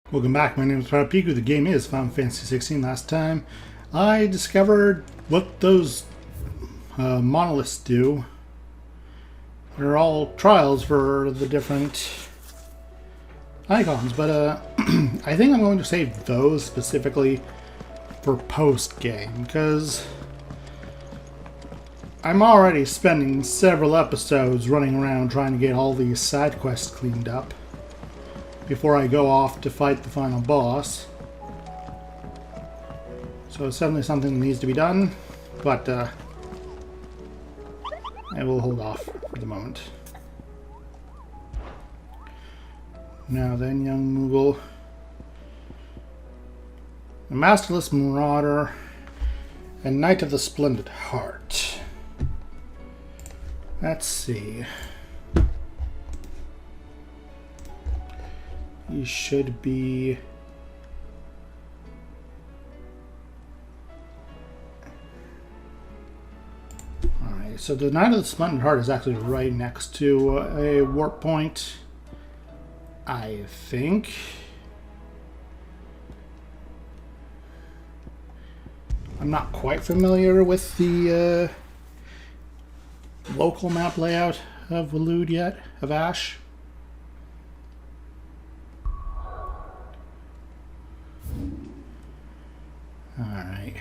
Welcome back, my name is Piku. The game is Final Fantasy 16. Last time I discovered what those monoliths do. They're all trials for the different icons, but I think I'm going to save those specifically for post-game, because I'm already spending several episodes running around trying to get all these side quests cleaned up before I go off to fight the final boss. So it's certainly something that needs to be done, but I will hold off for the moment. Now then, young Moogle. The Masterless Marauder and Knight of the Splendid Heart. Let's see. He should be... Alright, so the Knight of the Splendid Heart is actually right next to a warp point, I think. I'm not quite familiar with the local map layout of Waloed yet, of Ash. Alright.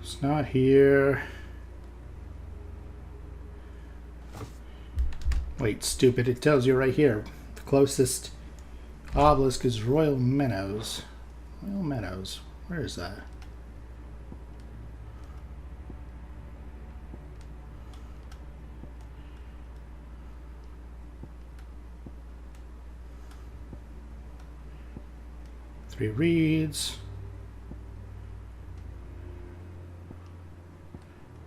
It's not here. Wait, stupid, it tells you right here. The closest obelisk is Royal Meadows. Royal Meadows. Where is that? Three Reeds.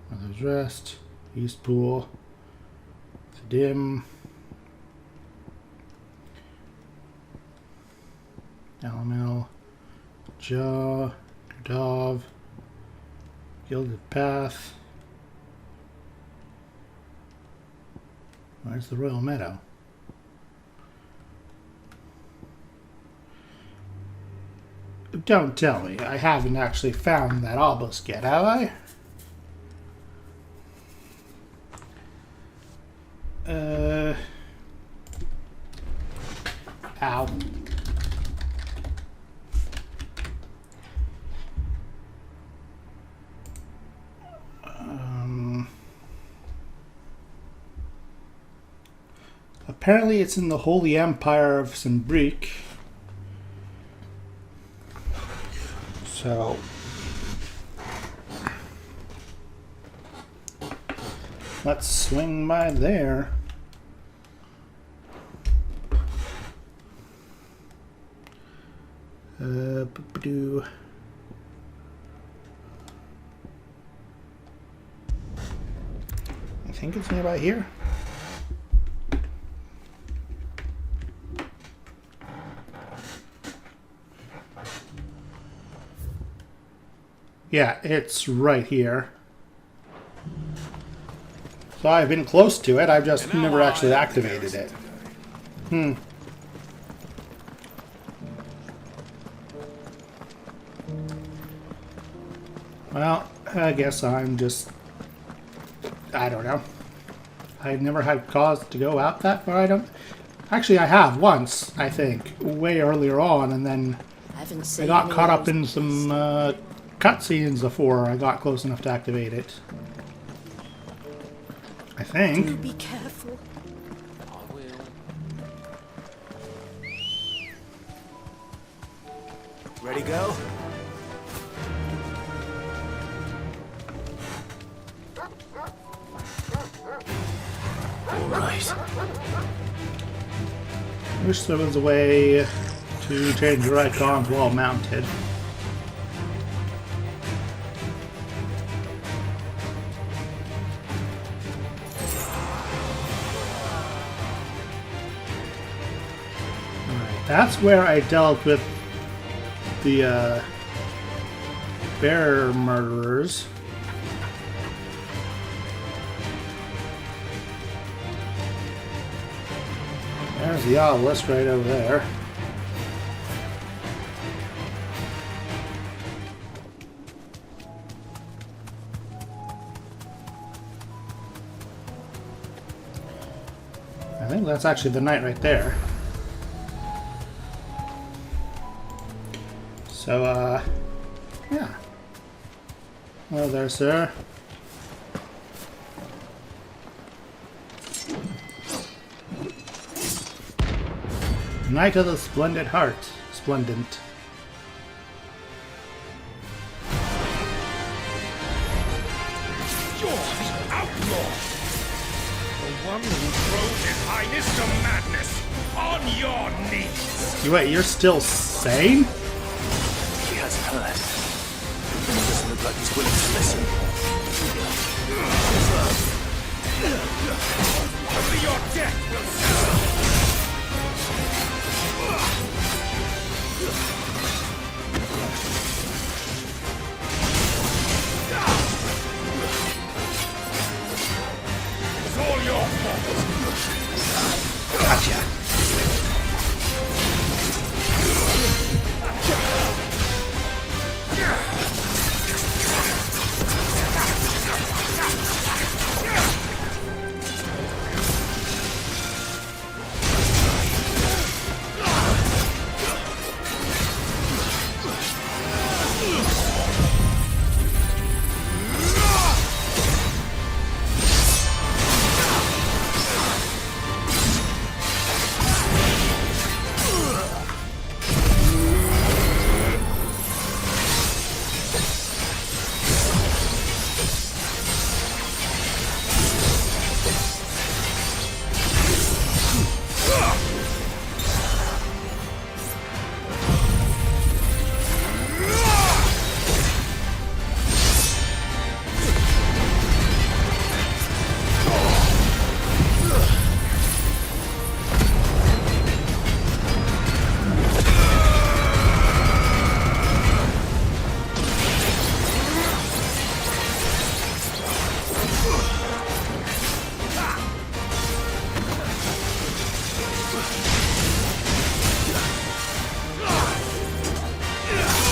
Mother's Rest. East Pool. Dim. Alamel. Jaw. Dove. Gilded Path. Where's the Royal Meadow? Don't tell me. I haven't actually found that obelisk yet, have I? Ow. Apparently it's in the Holy Empire of Sembrique. So let's swing by there. I think it's nearby here. Yeah, it's right here. So I've been close to it, I've just never actually activated it. Well, I guess I'm just... I don't know. I've never had cause to go out that far, I don't... Actually, I have once, I think, way earlier on, and then I got caught up in some cutscenes before I got close enough to activate it. I think. Do be careful. I will. Ready, go? All right. Wish there was a way to change your icons while mounted. That's where I dealt with the bear murderers. There's the obelisk right over there. I think that's actually the knight right there. So, yeah. Hello there, sir. Knight of the Splendid Heart. Splendent. You're the outlaw! The one who drove His Highness to madness! On your knees! Wait, you're still sane? He has heard. He doesn't look like he's willing to listen. Only your death will serve! It's all your fault! Gotcha.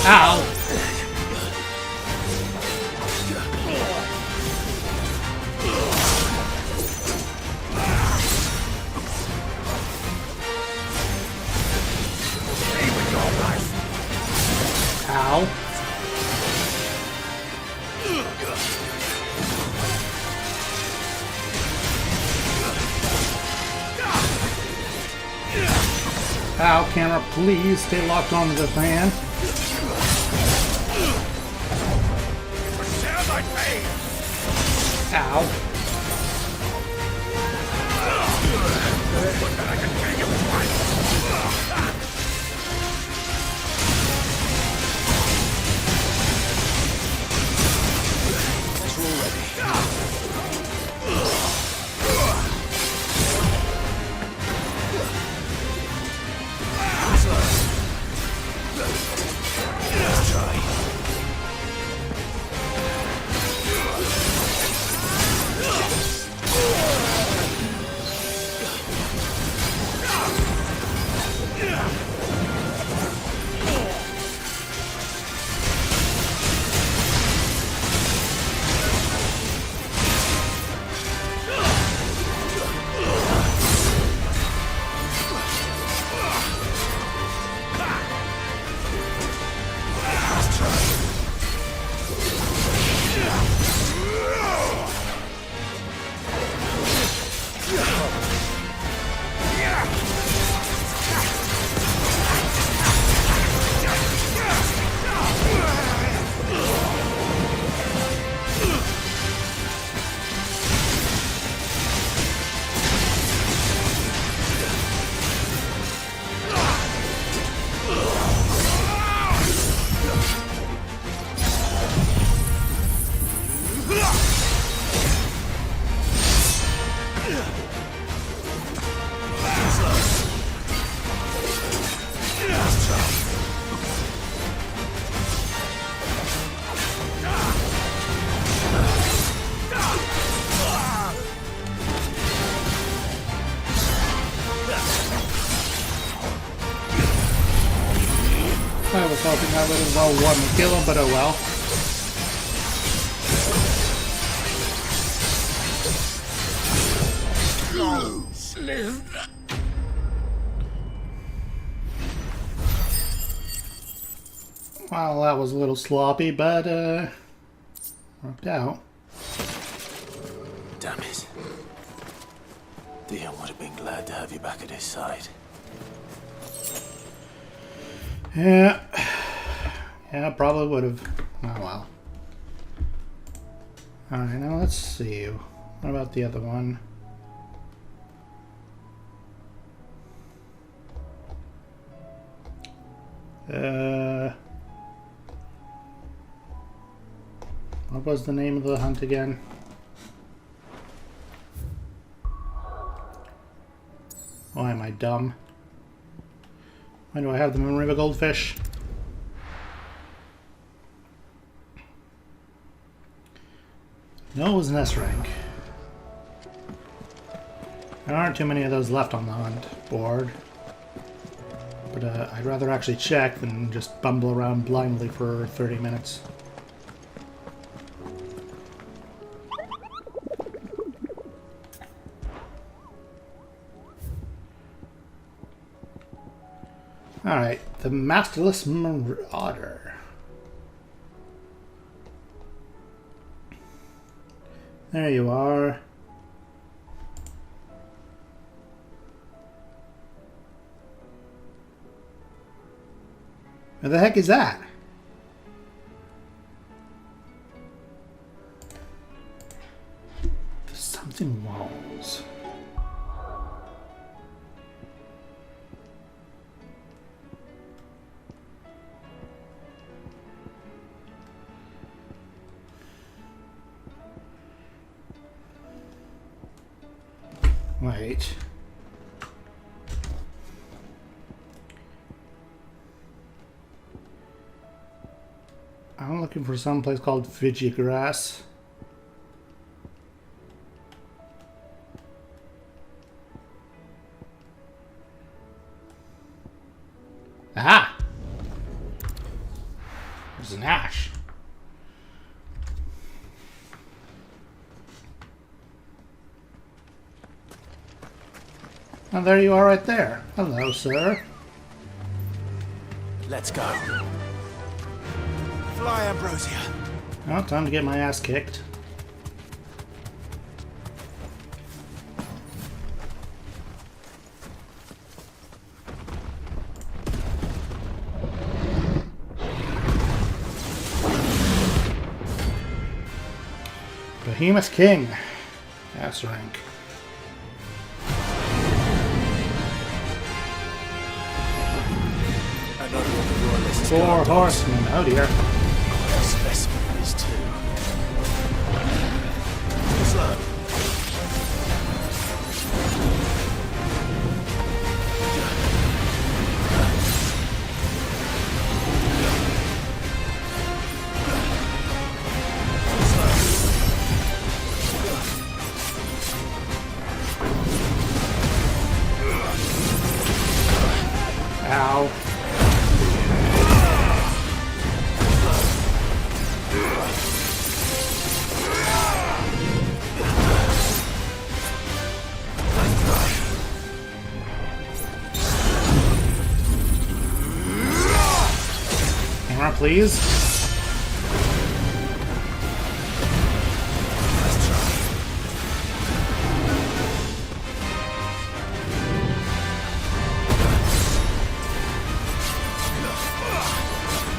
Ow! Ow. Ow, camera, please stay locked onto the fan. Share my pain! Ow. I can pay you twice! I was hoping I would have well won the kill him, but oh well. Live. Well, that was a little sloppy, but worked out. Damn it. Dion would have been glad to have you back at his side. Yeah. Yeah, probably would have. Oh well. Alright, now let's see. What about the other one? What was the name of the hunt again? Why am I dumb? Why do I have the Moon River Goldfish? No, it was an S rank. There aren't too many of those left on the hunt board. But I'd rather actually check than just bumble around blindly for 30 minutes. Alright, the Masterless Marauder. There you are. Where the heck is that? There's something walls. Wait. I'm looking for some place called Fiji Grass. Aha! There's an ash. Oh, there you are right there. Hello, sir. Let's go. Fly, Ambrosia. Well, time to get my ass kicked. Behemoth King. S rank. Another of the royalists. 4 horsemen. Oh dear. A specimen is too. Slow. Ow. Camera, please.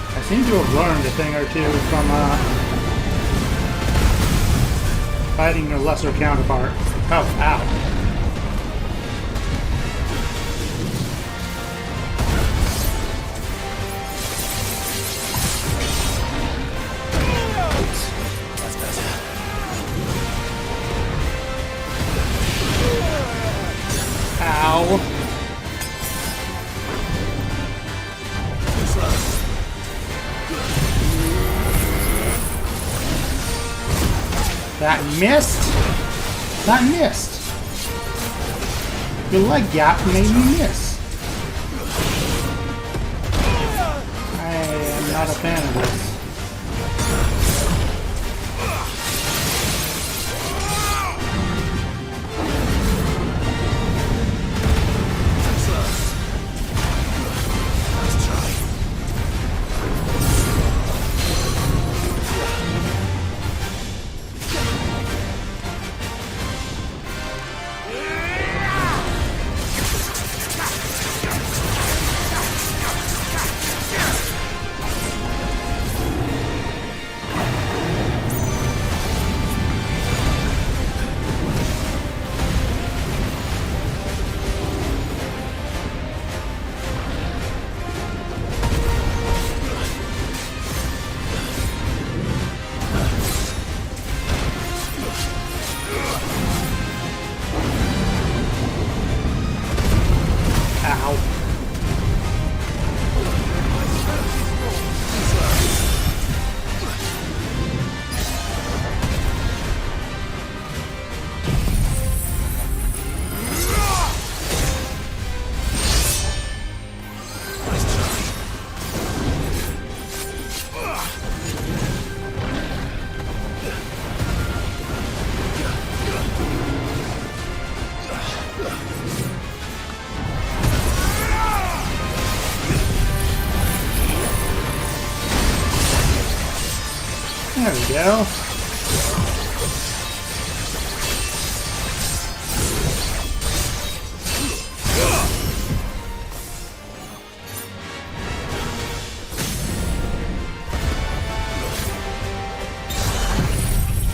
I seem to have learned a thing or two from fighting your lesser counterpart. Oh, ow. That's better. Ow. That missed? That missed. Your leg gap made me miss. I fan of this. There we go.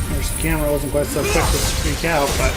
There's the camera wasn't quite so quick to freak out, but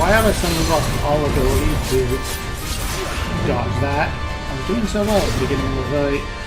why have I suddenly lost all ability to dodge that? I was doing so well at the beginning of the fight.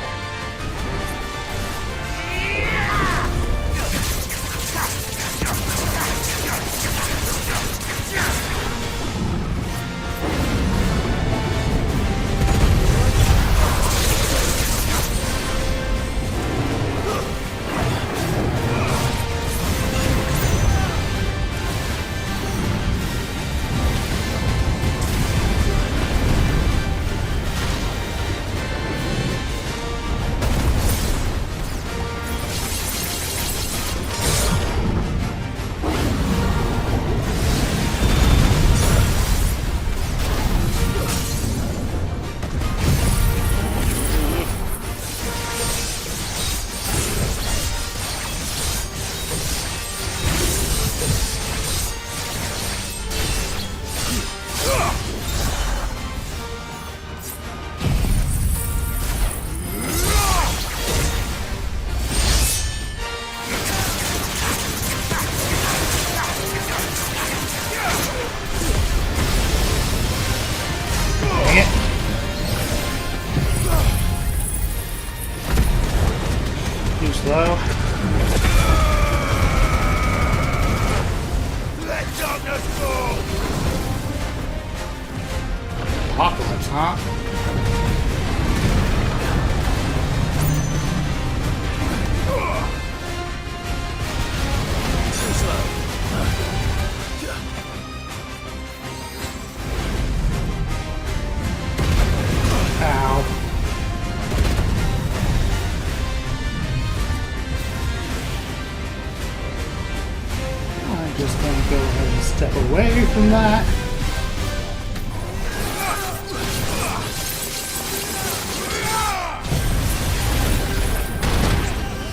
just going to go ahead and step away from that.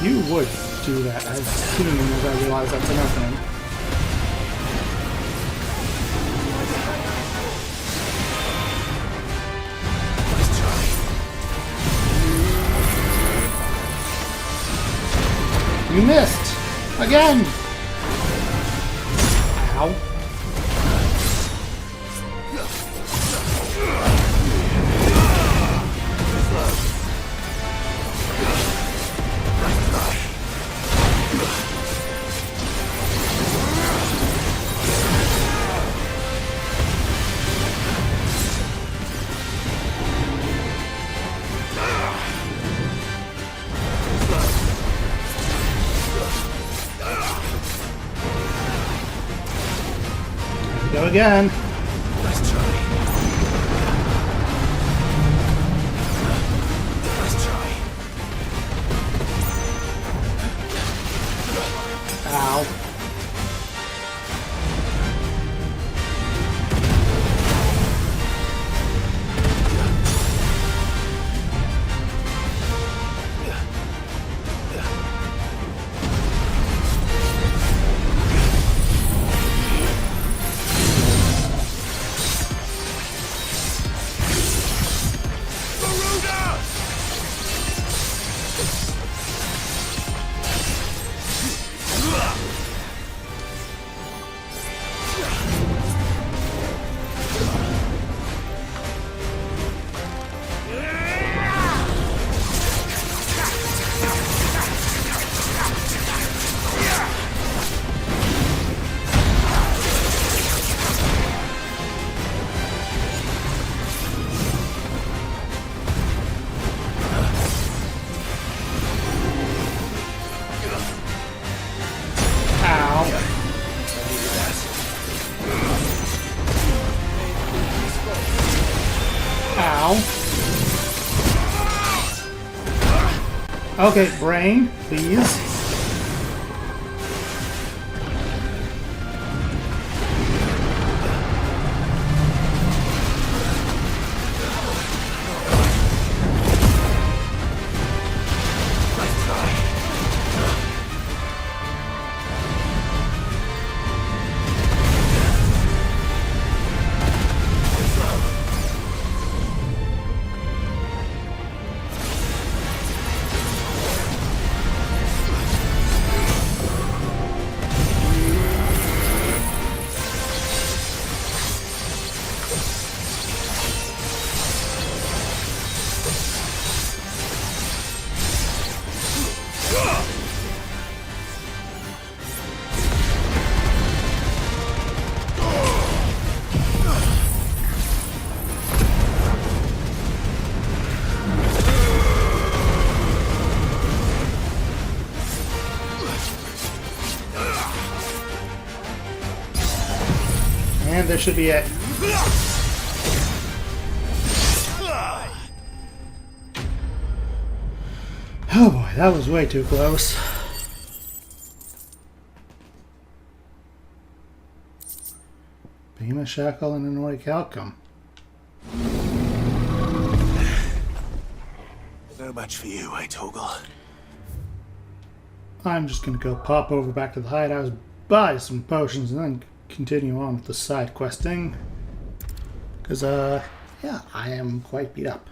You would do that as soon as I realize that's an opening. You missed! Again! Ow. Go again. Let's try. Let's try. Ow. Okay, brain, please. And there should be it. Oh boy, that was way too close. Beam a shackle and an orichalcum. No match for you, eh, Torgal? I'm just gonna go pop over back to the hidehouse, buy some potions, and then continue on with the side questing. Because, yeah, I am quite beat up.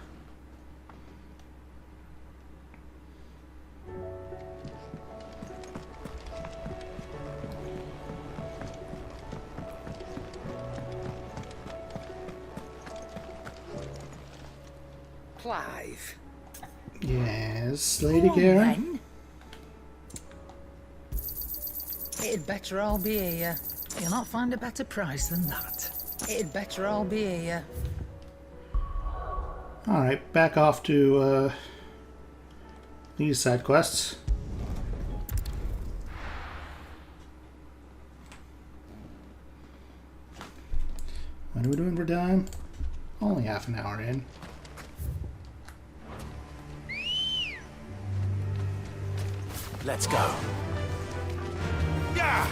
Clive. Yes, Lady Come on, Karen? then. It'd better all be here. You'll not find a better price than that. It'd better all be here. Alright, back off to these side quests. What are we doing for time? Only half an hour in. Let's go. Yeah.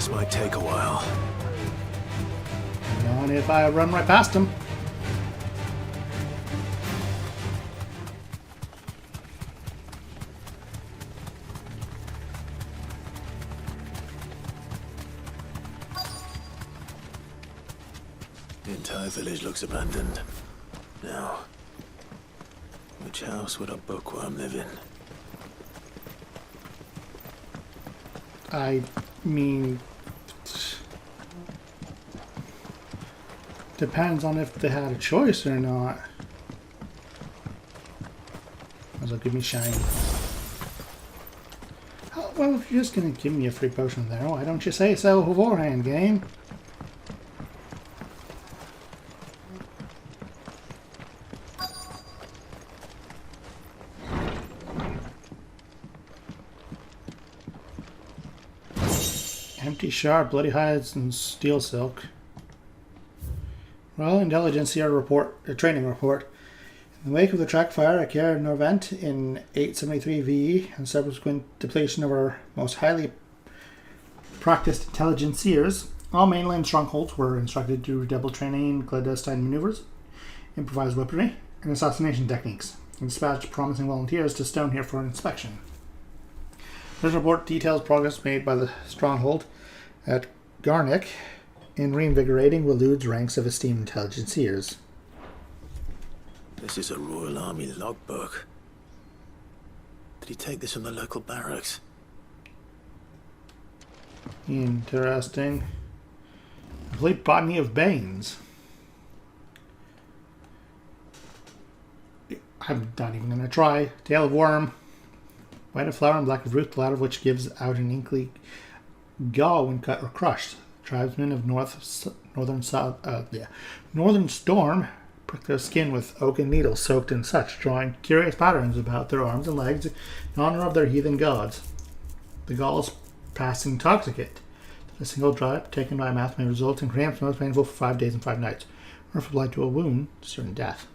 This might take a while. Not if I run right past him. The entire village looks abandoned. Now, which house would a bookworm live in? I mean, depends on if they had a choice or not. Might as well give me shiny. Oh, well, if you're just gonna give me a free potion there, why don't you say so beforehand, game? Empty shard, bloody hides, and steel silk. Royal Intelligence a training report. In the wake of the track fire at Caer Norvent in 873 VE and subsequent depletion of our most highly practiced intelligenceers, all mainland strongholds were instructed to redouble training in clandestine maneuvers, improvised weaponry, and assassination techniques, and dispatched promising volunteers to Stone here for inspection. This report details progress made by the stronghold at Garnick in reinvigorating Walood's ranks of esteemed intelligenceers. This is a Royal Army logbook. Did he take this from the local barracks? Interesting. Complete botany of Banes. I'm not even going to try. Tail of Worm. White of flower and black of root, the latter of which gives out an inkly gall when cut or crushed. Tribesmen of northern storm prick their skin with oaken needles soaked in such, drawing curious patterns about their arms and legs in honor of their heathen gods. The gall is passing intoxicate. A single drop taken by mouth may result in cramps most painful for 5 days and 5 nights, or if applied to a wound, certain death.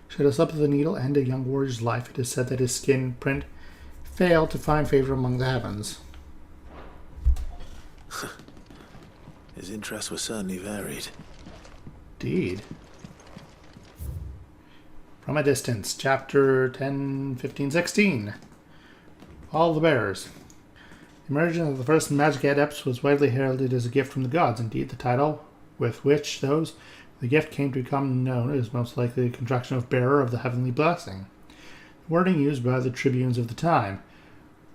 Should a slip of the needle end a young warrior's life, it is said that his skin print failed to find favor among the heavens. His interests were certainly varied. Indeed. From a Distance, Chapter 10, 15, 16. All the Bearers. The emergence of the first magic adepts was widely heralded as a gift from the gods. Indeed, the title with which those the gift came to become known is most likely a contraction of Bearer of the Heavenly Blessing, the wording used by the tribunes of the time.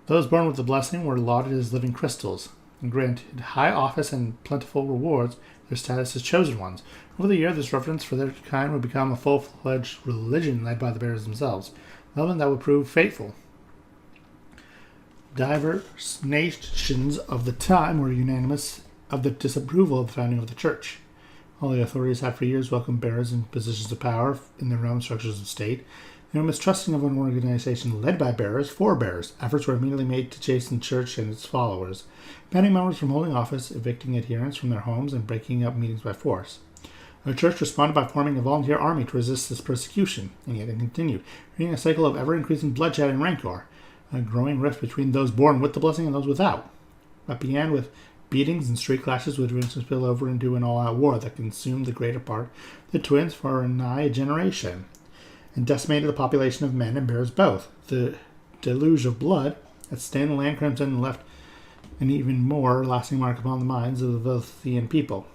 Those born with the blessing were lauded as living crystals, and granted high office and plentiful rewards, their status as chosen ones. Over the year, this reverence for their kind would become a full-fledged religion led by the bearers themselves, one that would prove faithful. Diverse nations of the time were unanimous of the disapproval of the founding of the church. All the authorities had for years welcomed bearers in positions of power in their own structures of state. They were mistrusting of an organization led by bearers for bearers. Efforts were immediately made to chasten the church and its followers, banning members from holding office, evicting adherents from their homes, and breaking up meetings by force. The church responded by forming a volunteer army to resist this persecution, and yet it continued, creating a cycle of ever-increasing bloodshed and rancor, a growing rift between those born with the blessing and those without. What began with beatings and street clashes would eventually spill over into an all-out war that consumed the greater part of the twins for nigh a generation, and decimated the population of men and bears both. The deluge of blood that stained the land crimson and left an even more lasting mark upon the minds of the Velthian people.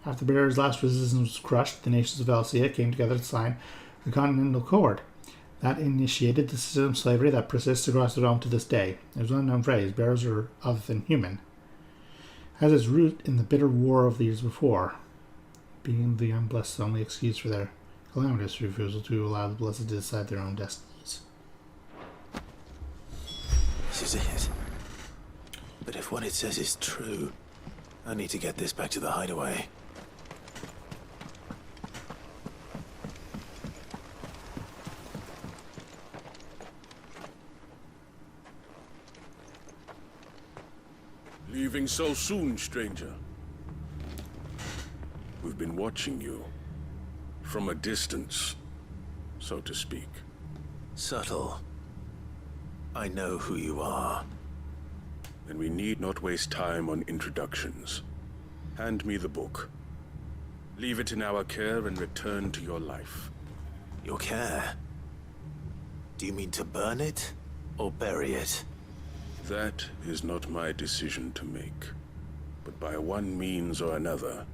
After the bearers' last resistance was crushed, the nations of Elsia came together to sign the Continental Accord. That initiated the system of slavery that persists across the realm to this day. There's an unknown phrase, bearers are other than human, has its root in the bitter war of the years before, being the unblessed only excuse for their calamitous refusal to allow the blessed to decide their own destinies. This is it. But if what it says is true, I need to get this back to the hideaway. Leaving so soon, stranger? We've been watching you. From a distance, so to speak. Subtle. I know who you are. Then we need not waste time on introductions. Hand me the book. Leave it in our care and return to your life. Your care? Do you mean to burn it or bury it? That is not my decision to make. But by one means or another,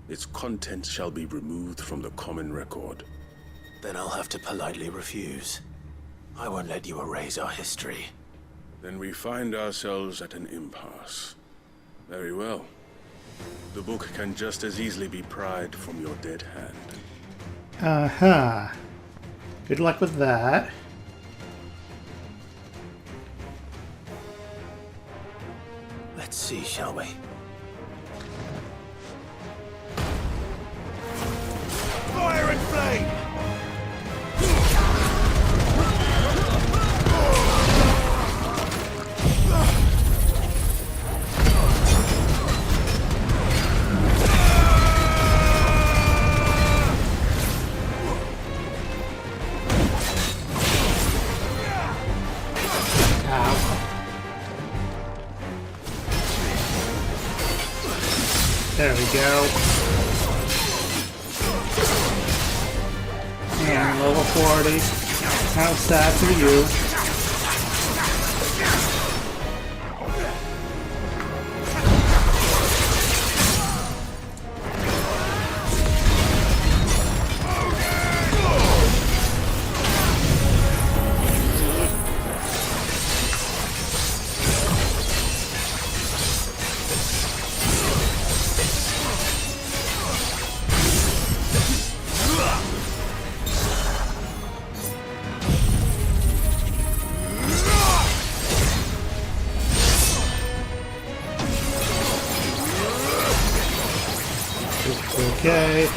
its contents shall be removed from the common record. Then I'll have to politely refuse. I won't let you erase our history. Then we find ourselves at an impasse. Very well. The book can just as easily be pried from your dead hand. Uh-huh. Good luck with that. Let's see, shall we? Fire and flame! There we go. And level 40. How sad for you. Okay.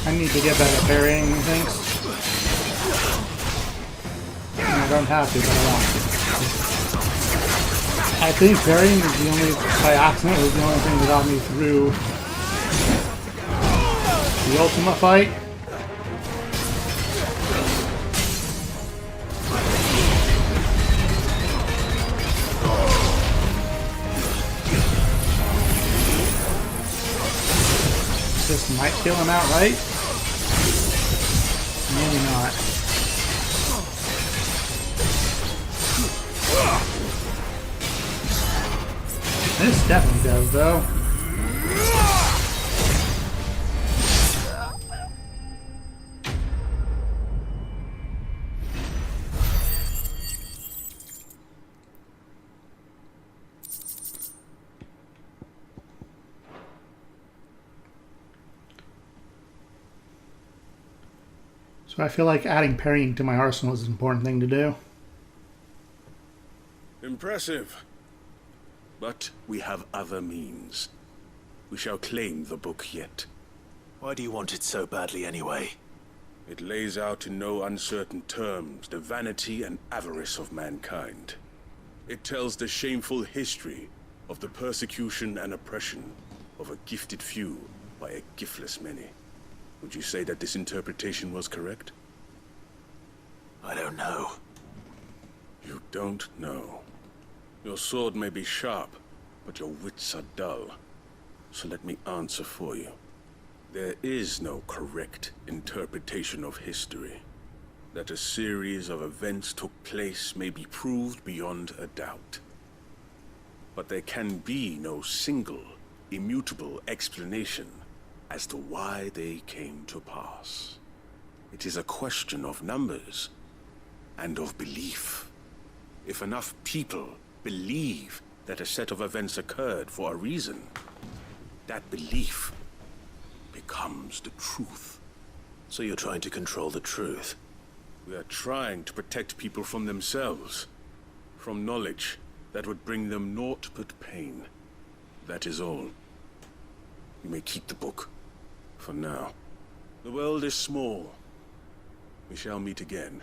I need to get better at burying things. I don't have to, but I want to. I think burying is the only, by accident, was the only thing that got me through the Ultima fight. This might kill him outright. Maybe not. This definitely does, though. So I feel like adding parrying to my arsenal is an important thing to do. Impressive. But we have other means. We shall claim the book yet. Why do you want it so badly anyway? It lays out in no uncertain terms the vanity and avarice of mankind. It tells the shameful history of the persecution and oppression of a gifted few by a giftless many. Would you say that this interpretation was correct? I don't know. You don't know. Your sword may be sharp, but your wits are dull. So let me answer for you. There is no correct interpretation of history. That a series of events took place may be proved beyond a doubt. But there can be no single, immutable explanation as to why they came to pass. It is a question of numbers and of belief. If enough people believe that a set of events occurred for a reason, that belief becomes the truth. So you're trying to control the truth? We are trying to protect people from themselves, from knowledge that would bring them naught but pain. That is all. You may keep the book, for now. The world is small. We shall meet again,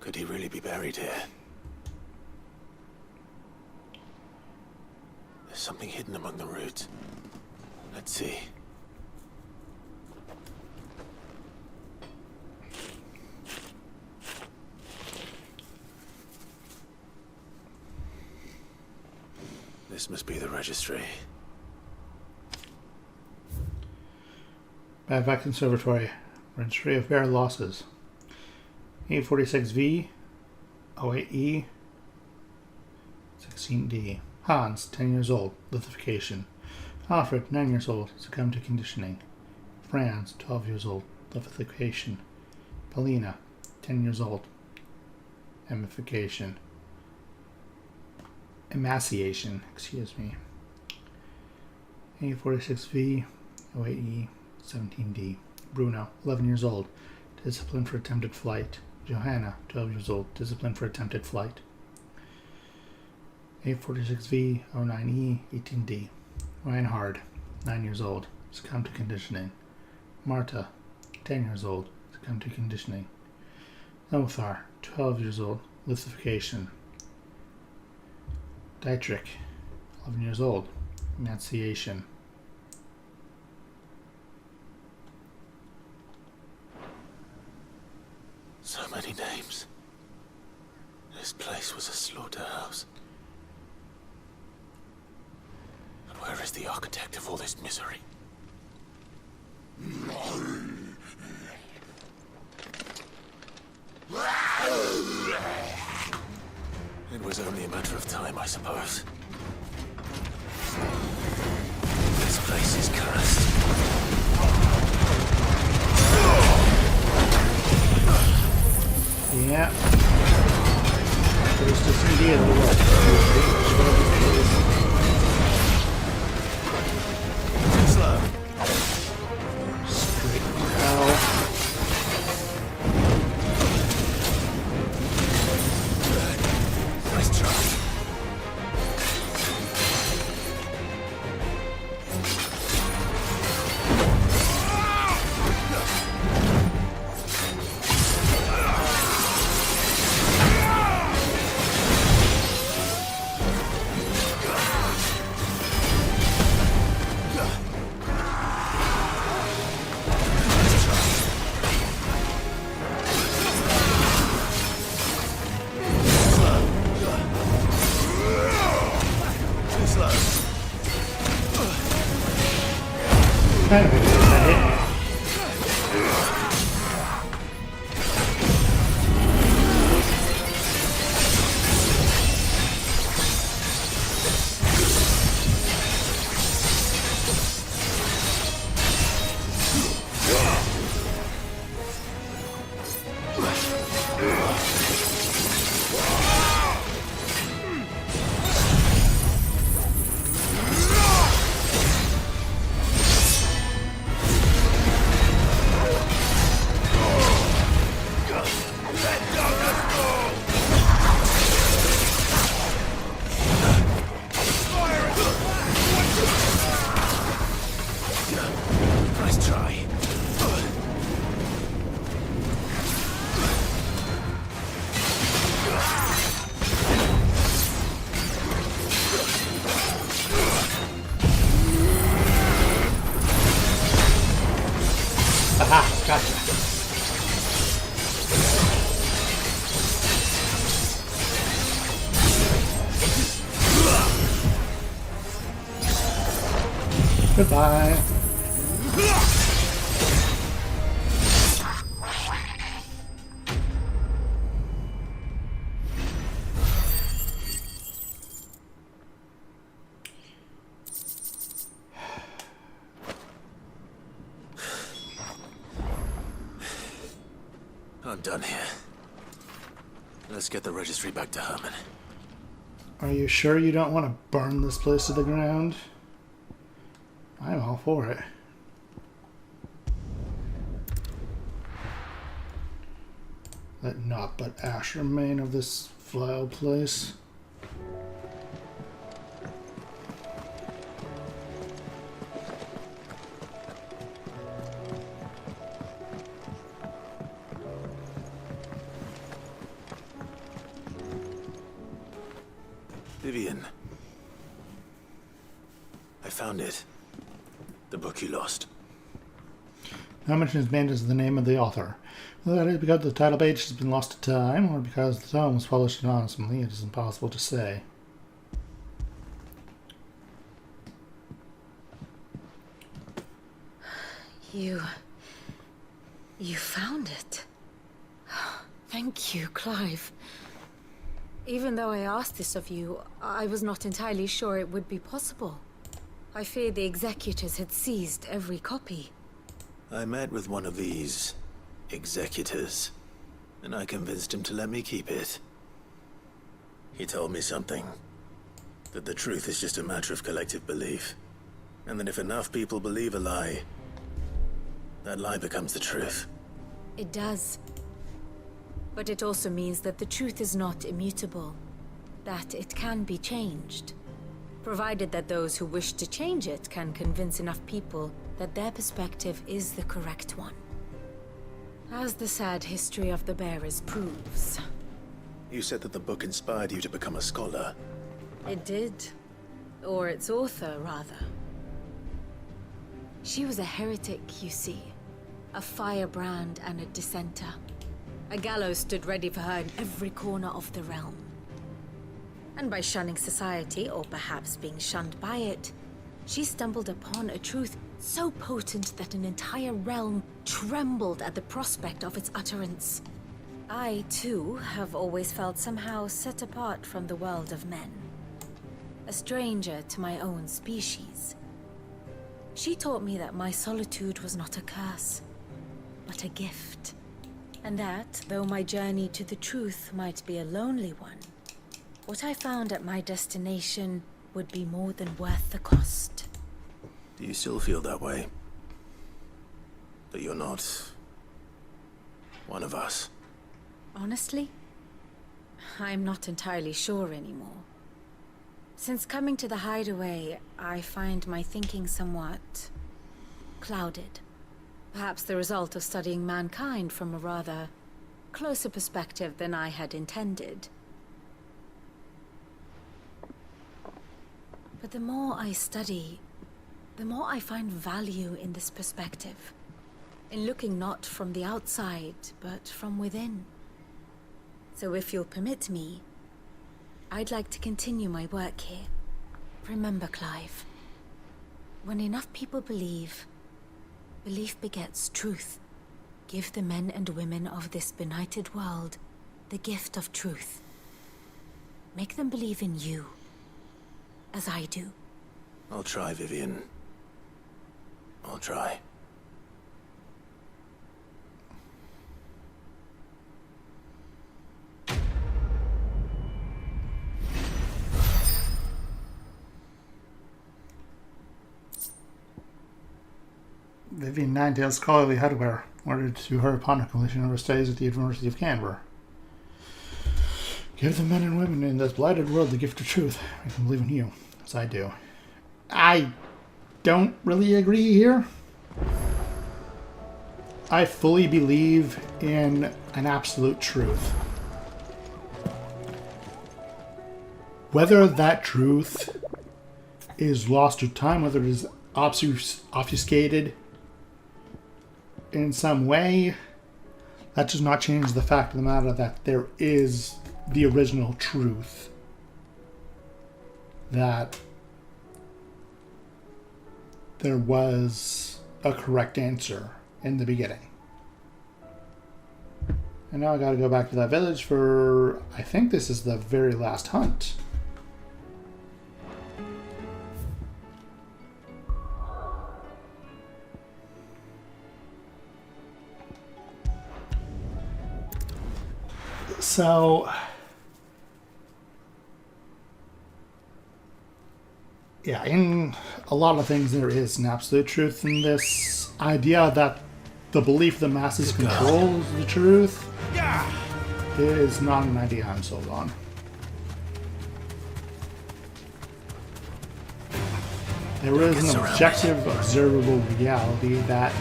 Could he really be buried here? There's something hidden among the roots. Let's see. This must be the registry. Bavac Conservatory. Registry of Bear Losses. 846V. 08E. 16D. Hans, 10 years old. Lithification. Alfred, 9 years old. Succumbed to conditioning. Franz, 12 years old. Lithification. Paulina, 10 years old. Emification. Emaciation, excuse me. 846V, 08E, 17D. Bruno, 11 years old. Disciplined for attempted flight. Johanna, 12 years old. Disciplined for attempted flight. 846V, 09E, 18D. Reinhard, 9 years old. Succumbed to conditioning. Marta, 10 years old. Succumbed to conditioning. Lothar, 12 years old. Lithification. Dietrich, 11 years old. Emaciation. So many names. This place was a slaughterhouse. And where is the architect of all this misery? It was only a matter of time, I suppose. This place is cursed. Yeah. There's just indeed a little Slow. straight hell. Nice try. Kind of that hit me. Nice try. Aha, gotcha. Goodbye. I'm done here. Let's get the registry back to Herman. Are you sure you don't want to burn this place to the ground? I'm all for it. Let naught but ash remain of this vile place. Vivian. I found it. The book you lost. How much is named as the name of the author? Whether that is because the title page has been lost to time, or because the tome was published anonymously, it is impossible to say. You found it. Thank you, Clive. Even though I asked this of you, I was not entirely sure it would be possible. I feared the executors had seized every copy. I met with one of these executors, and I convinced him to let me keep it. He told me something. That the truth is just a matter of collective belief. And that if enough people believe a lie, that lie becomes the truth. It does. But it also means that the truth is not immutable. That it can be changed. Provided that those who wish to change it can convince enough people that their perspective is the correct one. As the sad history of the bearers proves. You said that the book inspired you to become a scholar. It did. Or its author, rather. She was a heretic, you see. A firebrand and a dissenter. A gallows stood ready for her in every corner of the realm. And by shunning society, or perhaps being shunned by it, she stumbled upon a truth so potent that an entire realm trembled at the prospect of its utterance. I, too, have always felt somehow set apart from the world of men. A stranger to my own species. She taught me that my solitude was not a curse, but a gift. And that, though my journey to the truth might be a lonely one, what I found at my destination would be more than worth the cost. Do you still feel that way? That you're not one of us? Honestly, I'm not entirely sure anymore. Since coming to the hideaway, I find my thinking somewhat clouded. Perhaps the result of studying mankind from a rather closer perspective than I had intended. But the more I study, the more I find value in this perspective. In looking not from the outside, but from within. So if you'll permit me, I'd like to continue my work here. Remember, Clive, when enough people believe, belief begets truth. Give the men and women of this benighted world the gift of truth. Make them believe in you, as I do. I'll try, Vivian. I'll try. Vivian Ninetale's scholarly hardware, ordered to her upon her completion of her studies at the University of Canberra. Give the men and women in this blighted world the gift of truth. I can believe in you, as I do. I don't really agree here. I fully believe in an absolute truth. Whether that truth is lost to time, whether it is obfuscated in some way, that does not change the fact of the matter that there is the original truth. That there was a correct answer in the beginning. And now I gotta go back to that village for, I think this is the very last hunt. So, yeah, in a lot of things there is an absolute truth in this idea that the belief the masses controls the truth is not an idea I'm sold on. There is an objective, observable reality that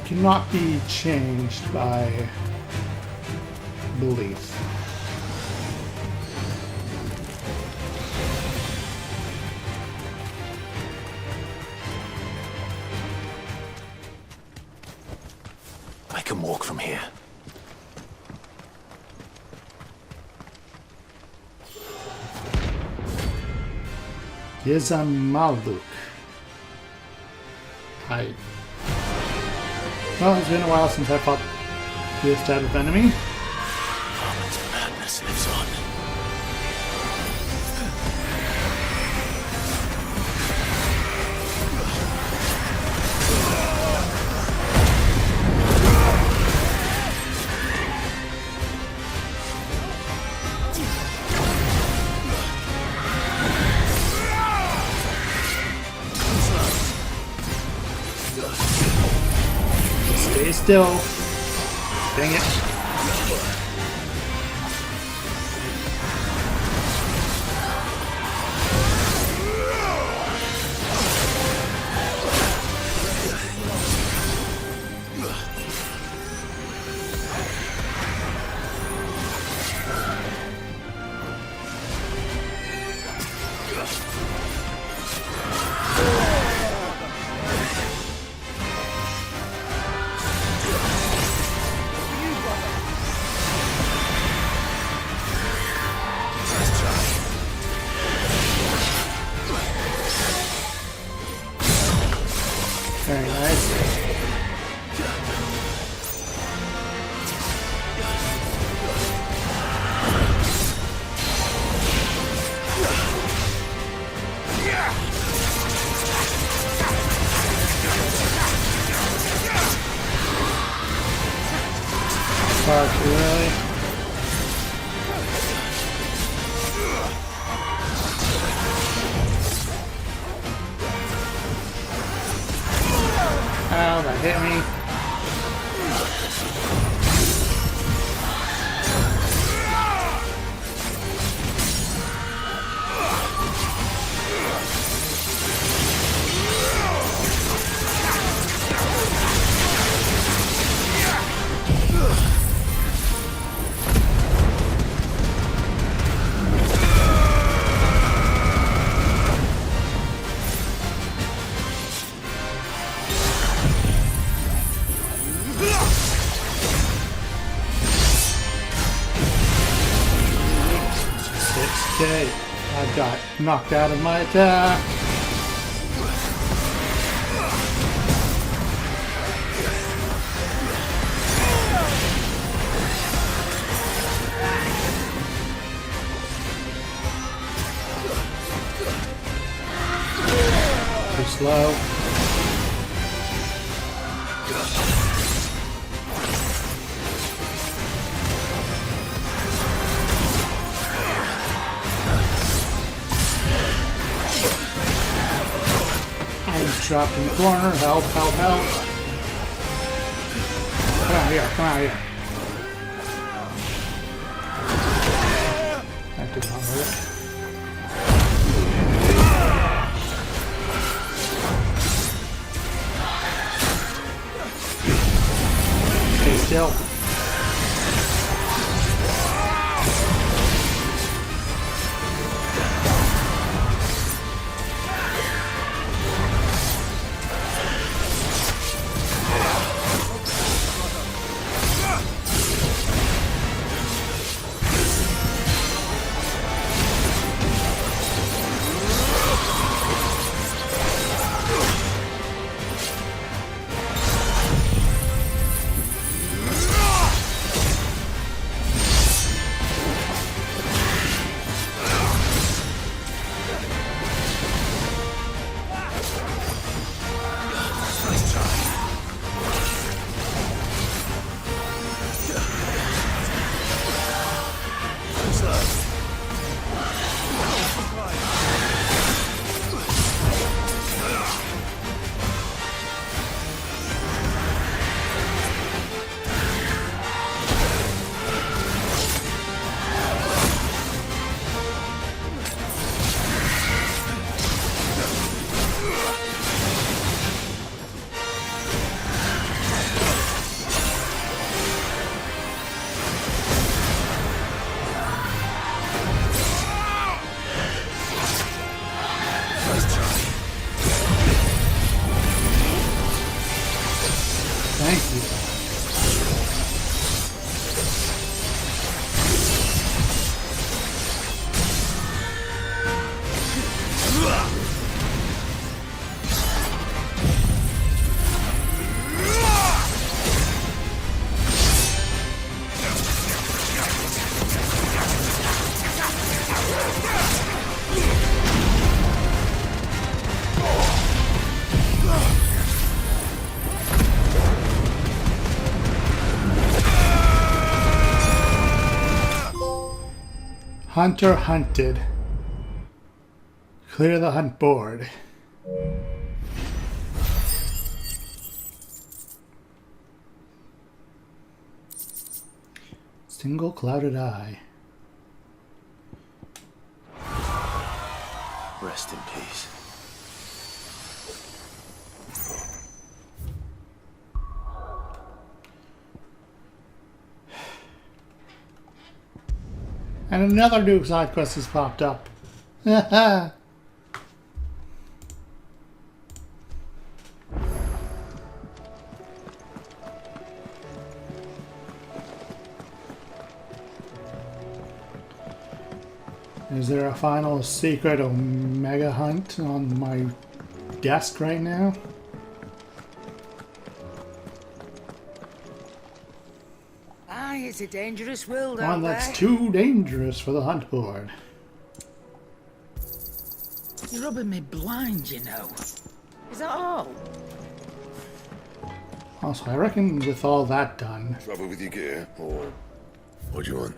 cannot be changed by belief. is a Maluk. Well, it's been a while since I fought this type of enemy. Moments of madness lives on. Stay still. Dang it. Very nice. Fuck, really? Ow, that hit me. Okay, I got knocked out of my attack. Too slow. Dropped in the corner. Help, help, help. Come out here, come out here. That did not hurt. Stay still. Hunter hunted. Clear the hunt board. Single clouded eye. Rest in peace. And another new side quest has popped up. Is there a final secret Omega hunt on my desk right now? Aye, it's a dangerous world One out that's there. too dangerous for the hunt board. You're rubbing me blind, you know. Is that all? Also, I reckon with all that done, Trouble with your gear, or what do you want?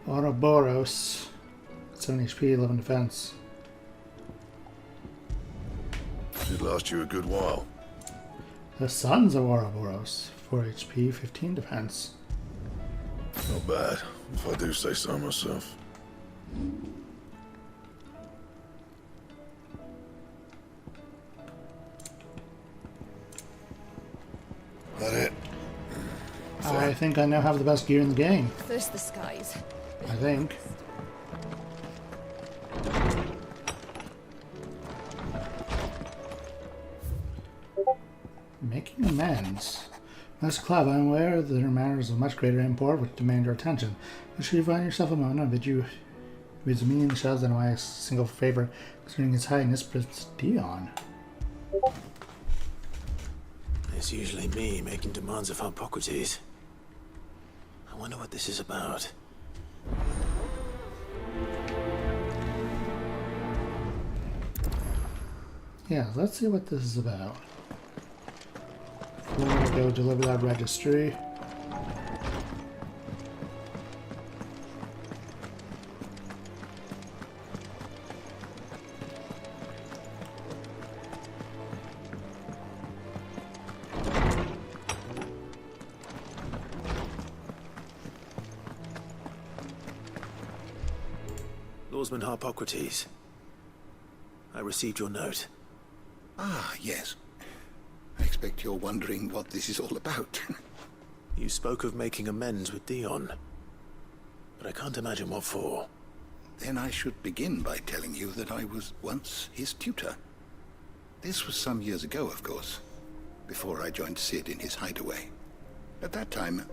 Ouroboros, 7 HP, 11 defense. Should last you a good while. The Sons of Ouroboros, 4 HP, 15 defense. Not bad, if I do say so myself. That it? I think I now have the best gear in the game. First the skies. I think. Making amends. Master Clav, I am aware that there are matters of much greater import which demand your attention. But should you find yourself a moment, I bid you visit me in the shadows and my single favor concerning His Highness Prince Dion. It's usually me making demands of Hippocrates. I wonder what this is about. Yeah, let's see what this is about. Before I go deliver that registry. Lordsman Hippocrates, I received your note. Ah, yes. I expect you're wondering what this is all about. You spoke of making amends with Dion, but I can't imagine what for. Then I should begin by telling you that I was once his tutor. This was some years ago, of course, before I joined Sid in his hideaway. At that time,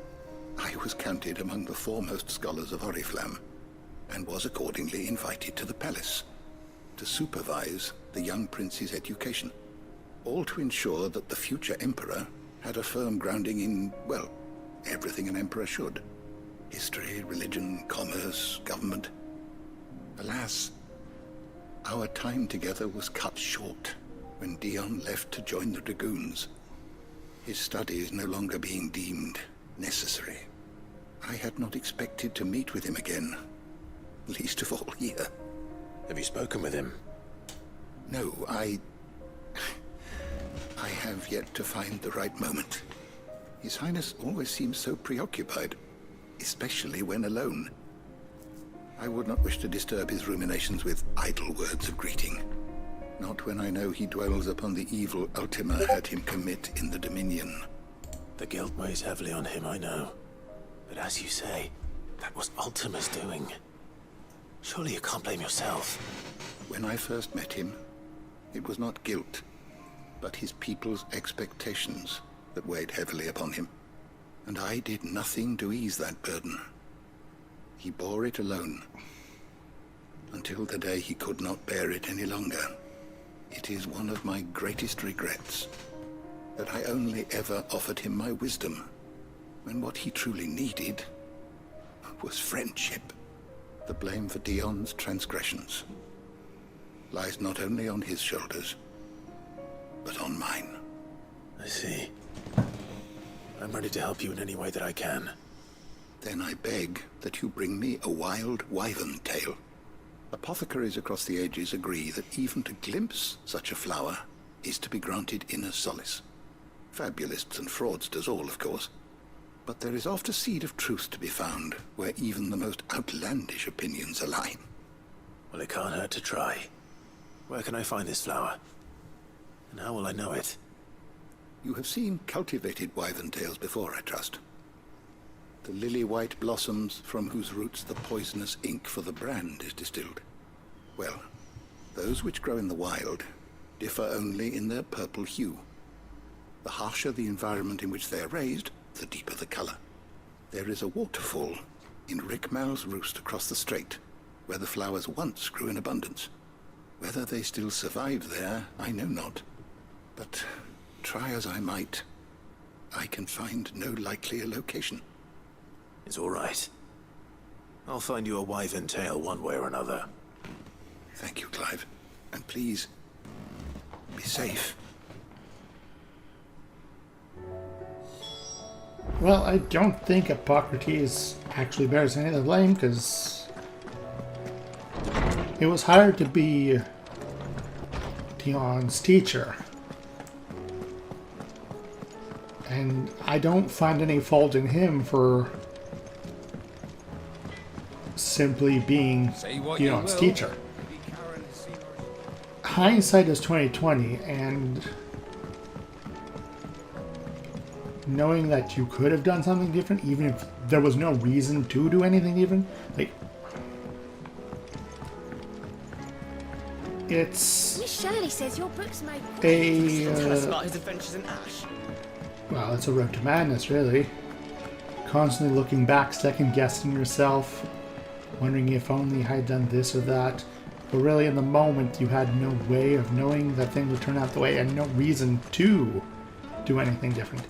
I was counted among the foremost scholars of Oriflamme, and was accordingly invited to the palace to supervise the young prince's education, all to ensure that the future emperor had a firm grounding in, well, everything an emperor should. History, religion, commerce, government. Alas, our time together was cut short when Dion left to join the Dragoons, his studies no longer being deemed necessary. I had not expected to meet with him again, least of all here. Have you spoken with him? No, I have yet to find the right moment. His Highness always seems so preoccupied, especially when alone. I would not wish to disturb his ruminations with idle words of greeting. Not when I know he dwells upon the evil Ultima had him commit in the Dominion. The guilt weighs heavily on him, I know. But as you say, that was Ultima's doing. Surely you can't blame yourself. When I first met him, it was not guilt, but his people's expectations that weighed heavily upon him. And I did nothing to ease that burden. He bore it alone, until the day he could not bear it any longer. It is one of my greatest regrets that I only ever offered him my wisdom, when what he truly needed was friendship. The blame for Dion's transgressions lies not only on his shoulders, but on mine. I see. I'm ready to help you in any way that I can. Then I beg that you bring me a wild wyvern tail. Apothecaries across the ages agree that even to glimpse such a flower is to be granted inner solace. Fabulists and fraudsters all, of course. But there is oft a seed of truth to be found where even the most outlandish opinions align. Well, it can't hurt to try. Where can I find this flower? And how will I know it? You have seen cultivated wyvern tails before, I trust. The lily-white blossoms from whose roots the poisonous ink for the brand is distilled. Well, those which grow in the wild differ only in their purple hue. The harsher the environment in which they are raised, the deeper the color. There is a waterfall in Rickmal's roost across the strait, where the flowers once grew in abundance. Whether they still survive there, I know not. But try as I might, I can find no likelier location. It's all right. I'll find you a wyvern tail one way or another. Thank you, Clive. And please, be safe. Well, I don't think Hippocrates actually bears any of the blame, because it was hard to be Dion's teacher. And I don't find any fault in him for simply being Dion's teacher. Hindsight is 20/20, and knowing that you could have done something different, even if there was no reason to do anything different, like, it's Miss Shirley says your book's made Tell us about his adventures in Ash. well, it's a road to madness, really. Constantly looking back, second-guessing yourself, wondering if only I had done this or that. But really, in the moment, you had no way of knowing that things would turn out the way, and no reason to do anything different.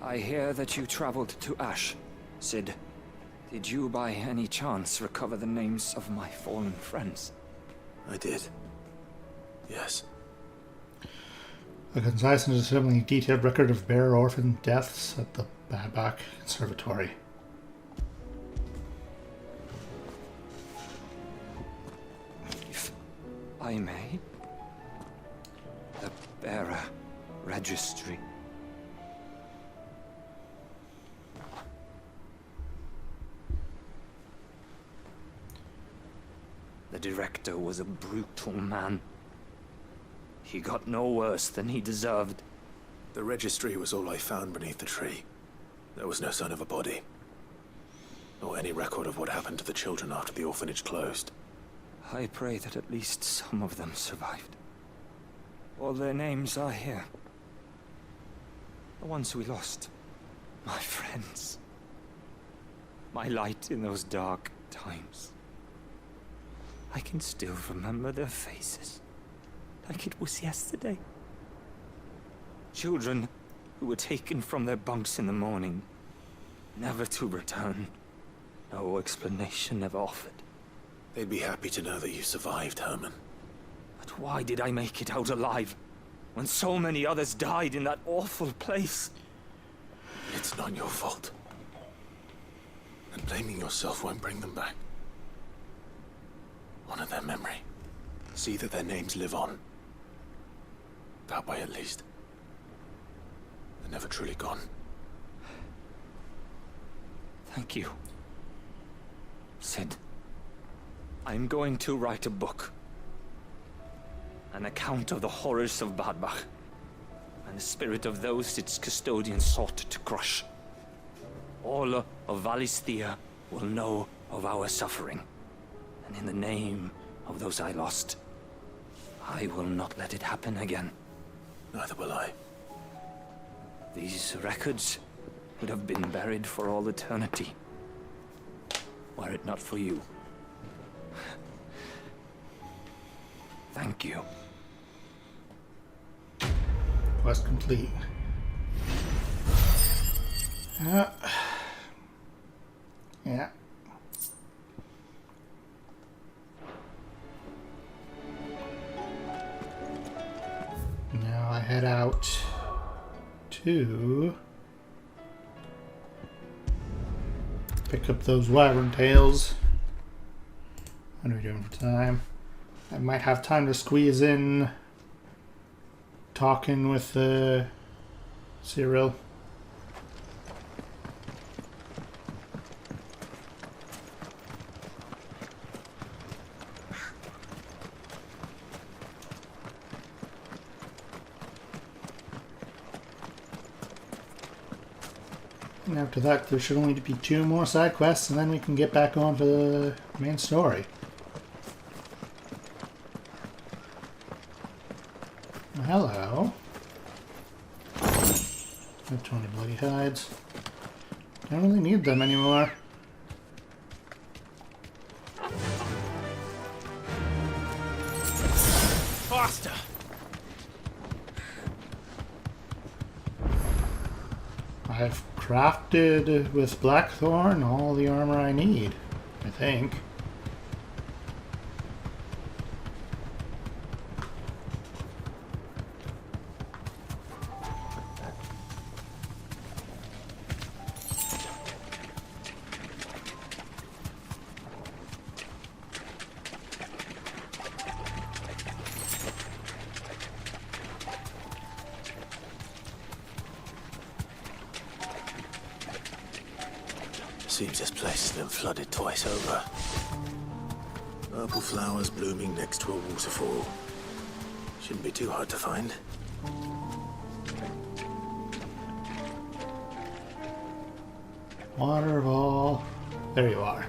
I hear that you traveled to Ash, Sid. Did you by any chance recover the names of my fallen friends? I did. Yes. A concise and disturbingly detailed record of bare orphan deaths at the Babak Conservatory. If I may, the bearer registry. The director was a brutal man. He got no worse than he deserved. The registry was all I found beneath the tree. There was no sign of a body. Or any record of what happened to the children after the orphanage closed. I pray that at least some of them survived. All their names are here. The ones we lost. My friends. My light in those dark times. I can still remember their faces, like it was yesterday. Children who were taken from their bunks in the morning, never to return. No explanation ever offered. They'd be happy to know that you survived, Herman. But why did I make it out alive, when so many others died in that awful place? It's not your fault. And blaming yourself won't bring them back. Honor their memory. See that their names live on. That way, at least. They're never truly gone. Thank you, Sid. I'm going to write a book. An account of the horrors of Badbach, and the spirit of those its custodians sought to crush. All of Valisthea will know of our suffering. And in the name of those I lost, I will not let it happen again. Neither will I. These records would have been buried for all eternity, were it not for you. Thank you. Quest complete. Yeah. Now I head out to pick up those wyvern tails. What are we doing for time? I might have time to squeeze in talking with Cyril. And after that, there should only be 2 more side quests, and then we can get back on to the main story. Hello. Got 20 bloody hides. Don't really need them anymore. Faster! I've crafted with Blackthorn all the armor I need, I think. Seems this place has been flooded twice over. Purple flowers blooming next to a waterfall. Shouldn't be too hard to find. Waterfall. There you are.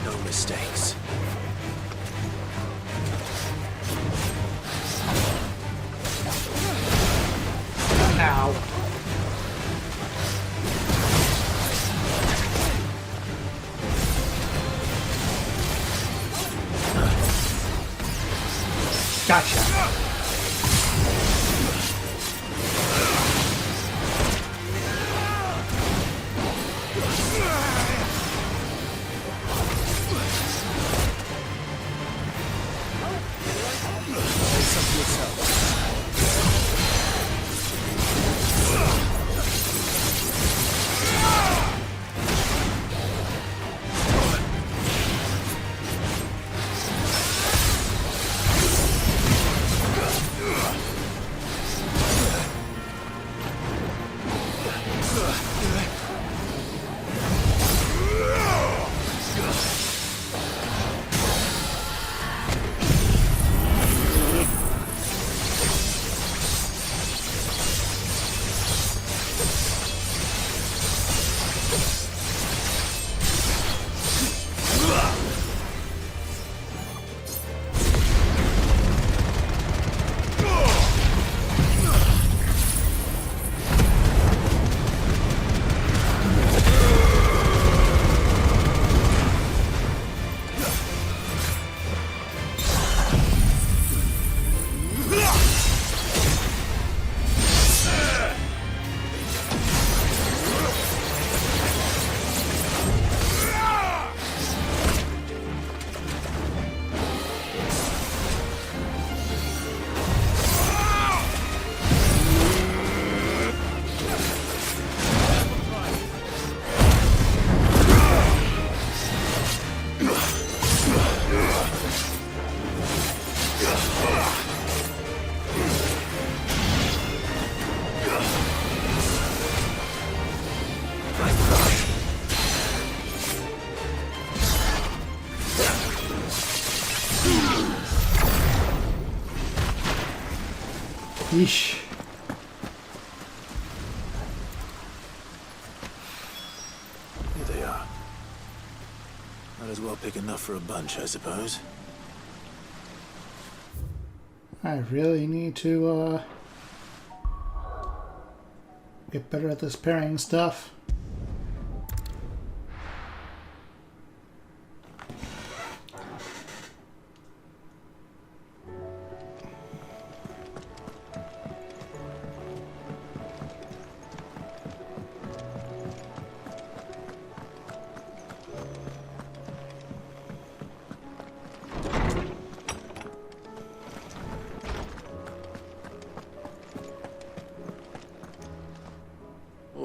No mistakes. Ow. Gotcha. Yeesh. Here they are. Might as well pick enough for a bunch, I suppose. I really need to get better at this pairing stuff.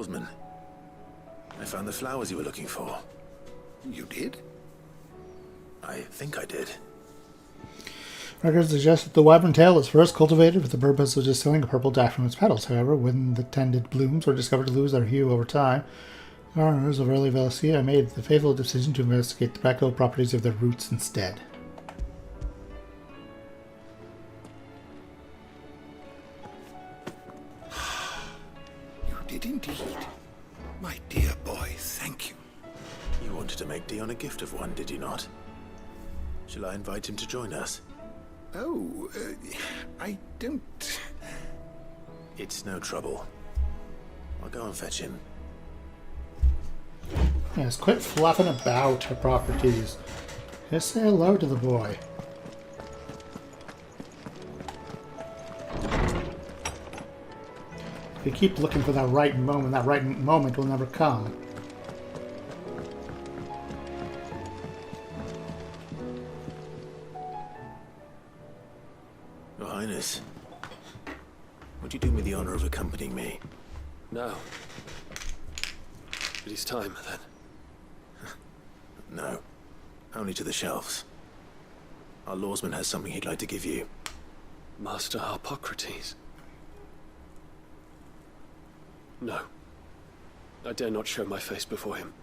Lawsman. I found the flowers you were looking for. You did? I think I did. Records suggest that the wyvern tail was first cultivated with the purpose of distilling a purple dye from its petals. However, when the tended blooms were discovered to lose their hue over time, gardeners of early Valencia made the fateful decision to investigate the practical properties of their roots instead. You did indeed. My dear boy, thank you. You wanted to make Dion a gift of one, did you not? Shall I invite him to join us? Oh, I don't... It's no trouble. I'll go and fetch him. Yes, quit fluffing about her properties. Just say hello to the boy. If you keep looking for that right moment will never come. Your Highness, would you do me the honor of accompanying me? No. It is time, then. No. Only to the shelves. Our lawsman has something he'd like to give you. Master Harpocrates. No. I dare not show my face before him.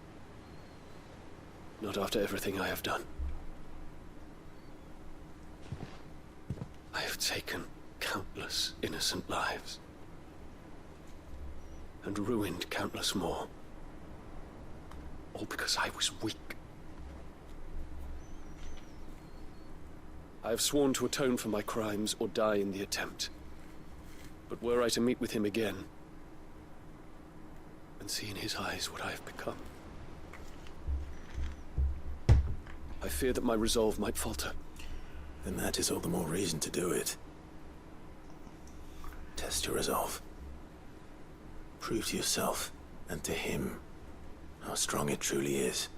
Not after everything I have done. I have taken countless innocent lives. And ruined countless more. All because I was weak. I have sworn to atone for my crimes or die in the attempt. But were I to meet with him again, and see in his eyes what I have become, I fear that my resolve might falter. Then that is all the more reason to do it. Test your resolve. Prove to yourself, and to him, how strong it truly is.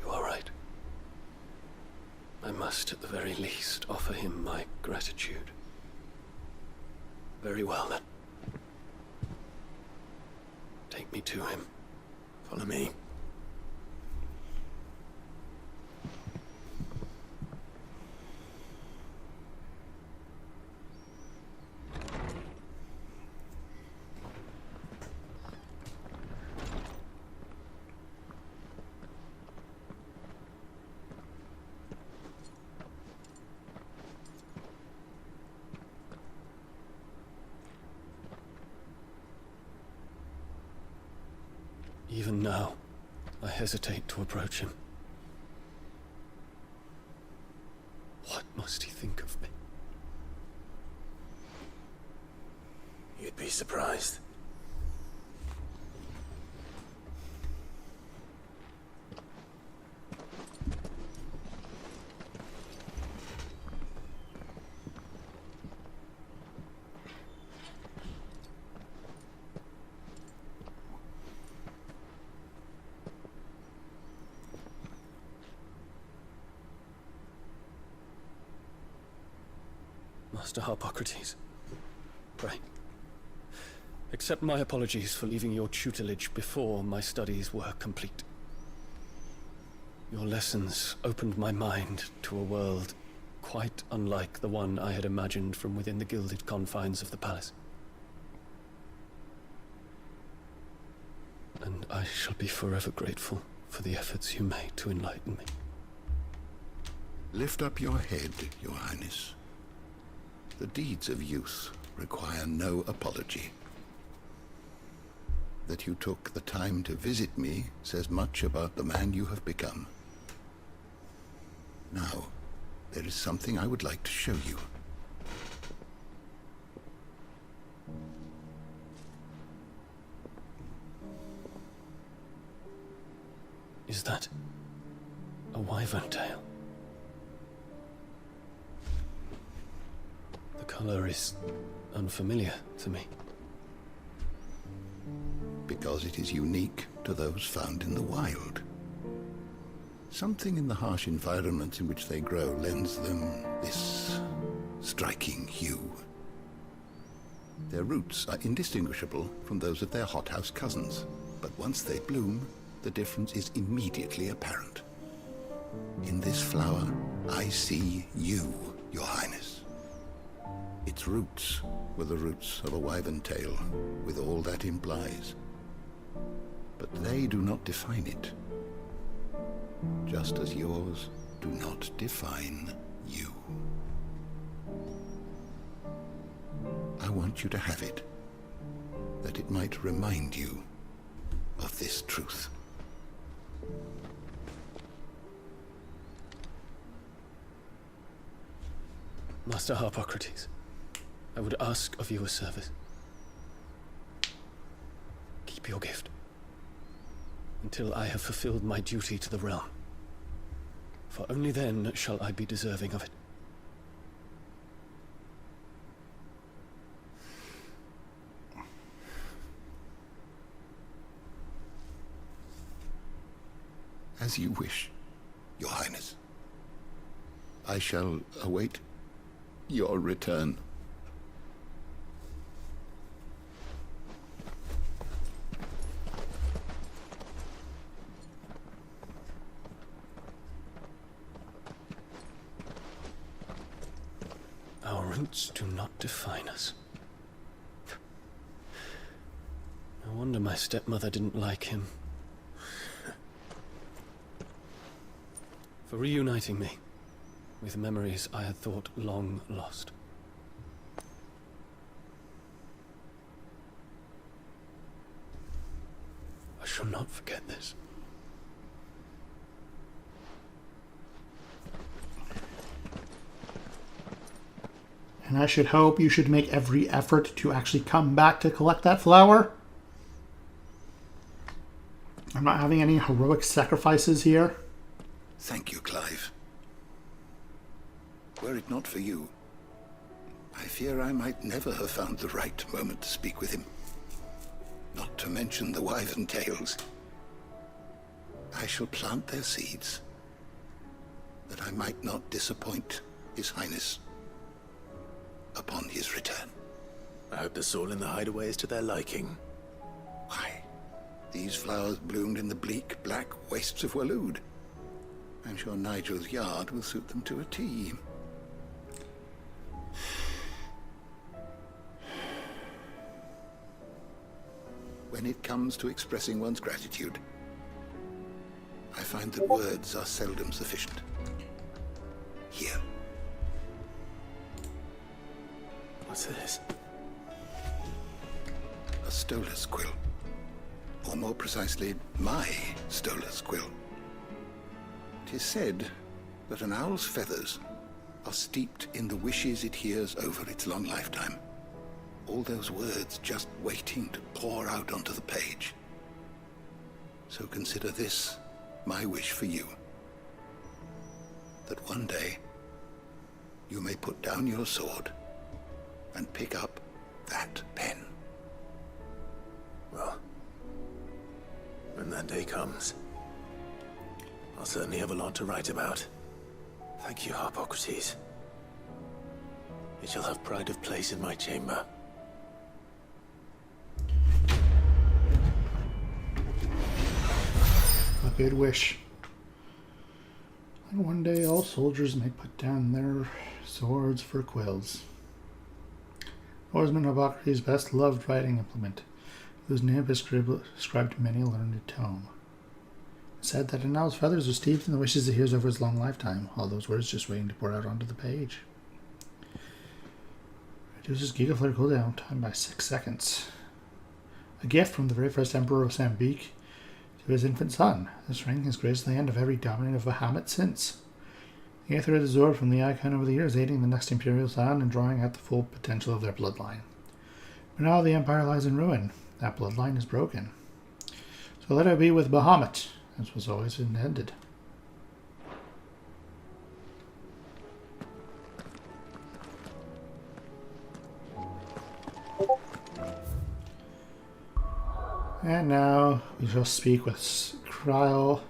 You are right. I must, at the very least, offer him my gratitude. Very well, then. Take me to him. Follow me. Even now, I hesitate to approach him. What must he think of me? You'd be surprised. Master Harpocrates, pray, accept my apologies for leaving your tutelage before my studies were complete. Your lessons opened my mind to a world quite unlike the one I had imagined from within the gilded confines of the palace. And I shall be forever grateful for the efforts you made to enlighten me. Lift up your head, Your Highness. The deeds of youth require no apology. That you took the time to visit me says much about the man you have become. Now, there is something I would like to show you. Is that a wyvern tail? The color is unfamiliar to me. Because it is unique to those found in the wild. Something in the harsh environment in which they grow lends them this striking hue. Their roots are indistinguishable from those of their hothouse cousins, but once they bloom, the difference is immediately apparent. In this flower, I see you, Your Highness. Its roots were the roots of a wyvern tail, with all that implies. But they do not define it, just as yours do not define you. I want you to have it, that it might remind you of this truth. Master Harpocrates, I would ask of you a service. Keep your gift until I have fulfilled my duty to the realm, for only then shall I be deserving of it. As you wish, Your Highness. I shall await your return. Our roots do not define us. No wonder my stepmother didn't like him. For reuniting me with memories I had thought long lost. I shall not forget this. And I should hope you should make every effort to actually come back to collect that flower. I'm not having any heroic sacrifices here. Thank you, Clive. Were it not for you, I fear I might never have found the right moment to speak with him. Not to mention the wyvern tales. I shall plant their seeds, that I might not disappoint His Highness upon his return. I hope the soul in the hideaway is to their liking. Why, these flowers bloomed in the bleak, black wastes of Waloed. I'm sure Nigel's yard will suit them to a T. When it comes to expressing one's gratitude, I find that words are seldom sufficient. Here. What's this? A stolas quill. Or more precisely, my stolas quill. It is said that an owl's feathers are steeped in the wishes it hears over its long lifetime. All those words just waiting to pour out onto the page. So consider this my wish for you. That one day you may put down your sword and pick up that pen. Well, when that day comes, I'll certainly have a lot to write about. Thank you, Harpocrates. It shall have pride of place in my chamber. A good wish. And one day all soldiers may put down their swords for quills. Oarsman Harpocrates' best loved writing implement, whose name is ascribed to many a learned tome. It said that an owl's feathers are steeped in the wishes he hears over his long lifetime, all those words just waiting to pour out onto the page. Reduces Gigaflare cooldown time by 6 seconds. A gift from the very first Emperor of Sambique to his infant son. This ring has graced the hand of every dominant of Bahamut since. The Aether is absorbed from the icon over the years, aiding the next Imperial son and drawing out the full potential of their bloodline. But now the Empire lies in ruin. That bloodline is broken. So let it be with Bahamut, as was always intended. And now we shall speak with Kryl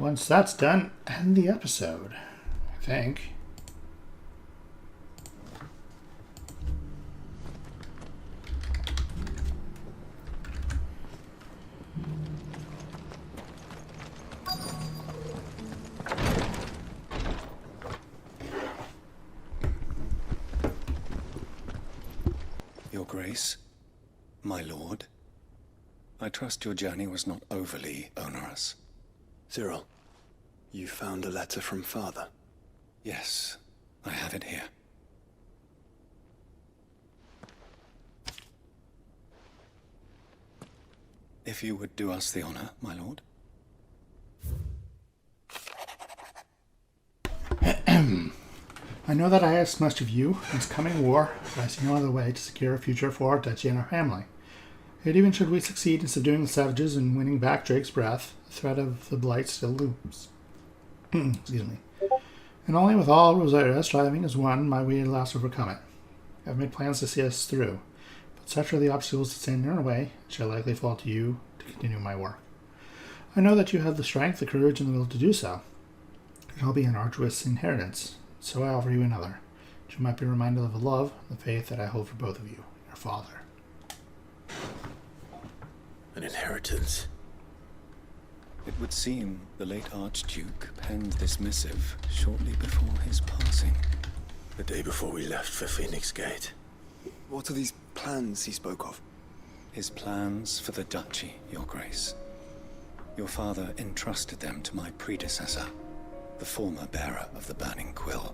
once that's done, end the episode, I think. Your Grace, my lord, I trust your journey was not overly onerous. Cyril, you found a letter from Father? Yes, I have it here. If you would do us the honor, my lord. I know that I asked much of you in this coming war, but I see no other way to secure a future for our duchy and our family. Yet even should we succeed in subduing the savages and winning back Drake's breath, the threat of the blight still looms. Excuse me. And only with all Rosaria striving as one might we at last overcome it. I have made plans to see us through, but such are the obstacles that stand in our way, it shall likely fall to you to continue my work. I know that you have the strength, the courage, and the will to do so. It shall be an arduous inheritance, so I offer you another, that you might be reminded of the love and the faith that I hold for both of you, your father. An inheritance? It would seem the late Archduke penned this missive shortly before his passing. The day before we left for Phoenix Gate. What are these plans he spoke of? His plans for the duchy, your grace. Your father entrusted them to my predecessor, the former bearer of the Burning Quill,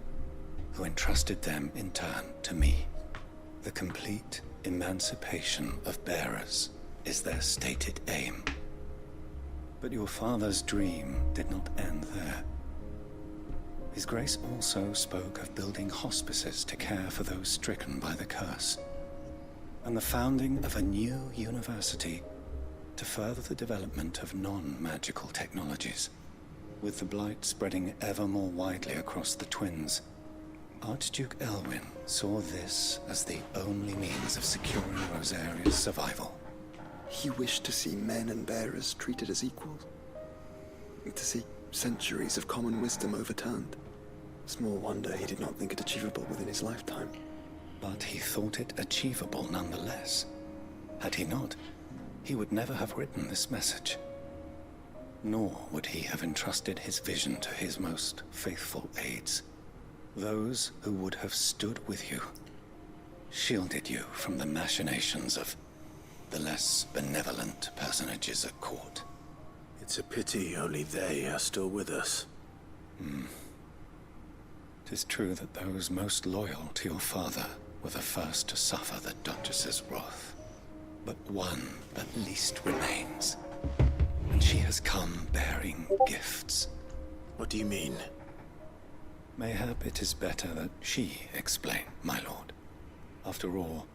who entrusted them in turn to me. The complete emancipation of bearers is their stated aim. But your father's dream did not end there. His Grace also spoke of building hospices to care for those stricken by the curse, and the founding of a new university to further the development of non-magical technologies. With the blight spreading ever more widely across the twins, Archduke Elwyn saw this as the only means of securing Rosaria's survival. He wished to see men and bearers treated as equals. To see centuries of common wisdom overturned. Small wonder he did not think it achievable within his lifetime. But he thought it achievable nonetheless. Had he not, he would never have written this message. Nor would he have entrusted his vision to his most faithful aides. Those who would have stood with you, shielded you from the machinations of the less benevolent personages at court. It's a pity only they are still with us. 'Tis true that those most loyal to your father were the first to suffer the Duchess's wrath. But one at least remains, and she has come bearing gifts. What do you mean? Mayhap it is better that she explain, my lord. After all,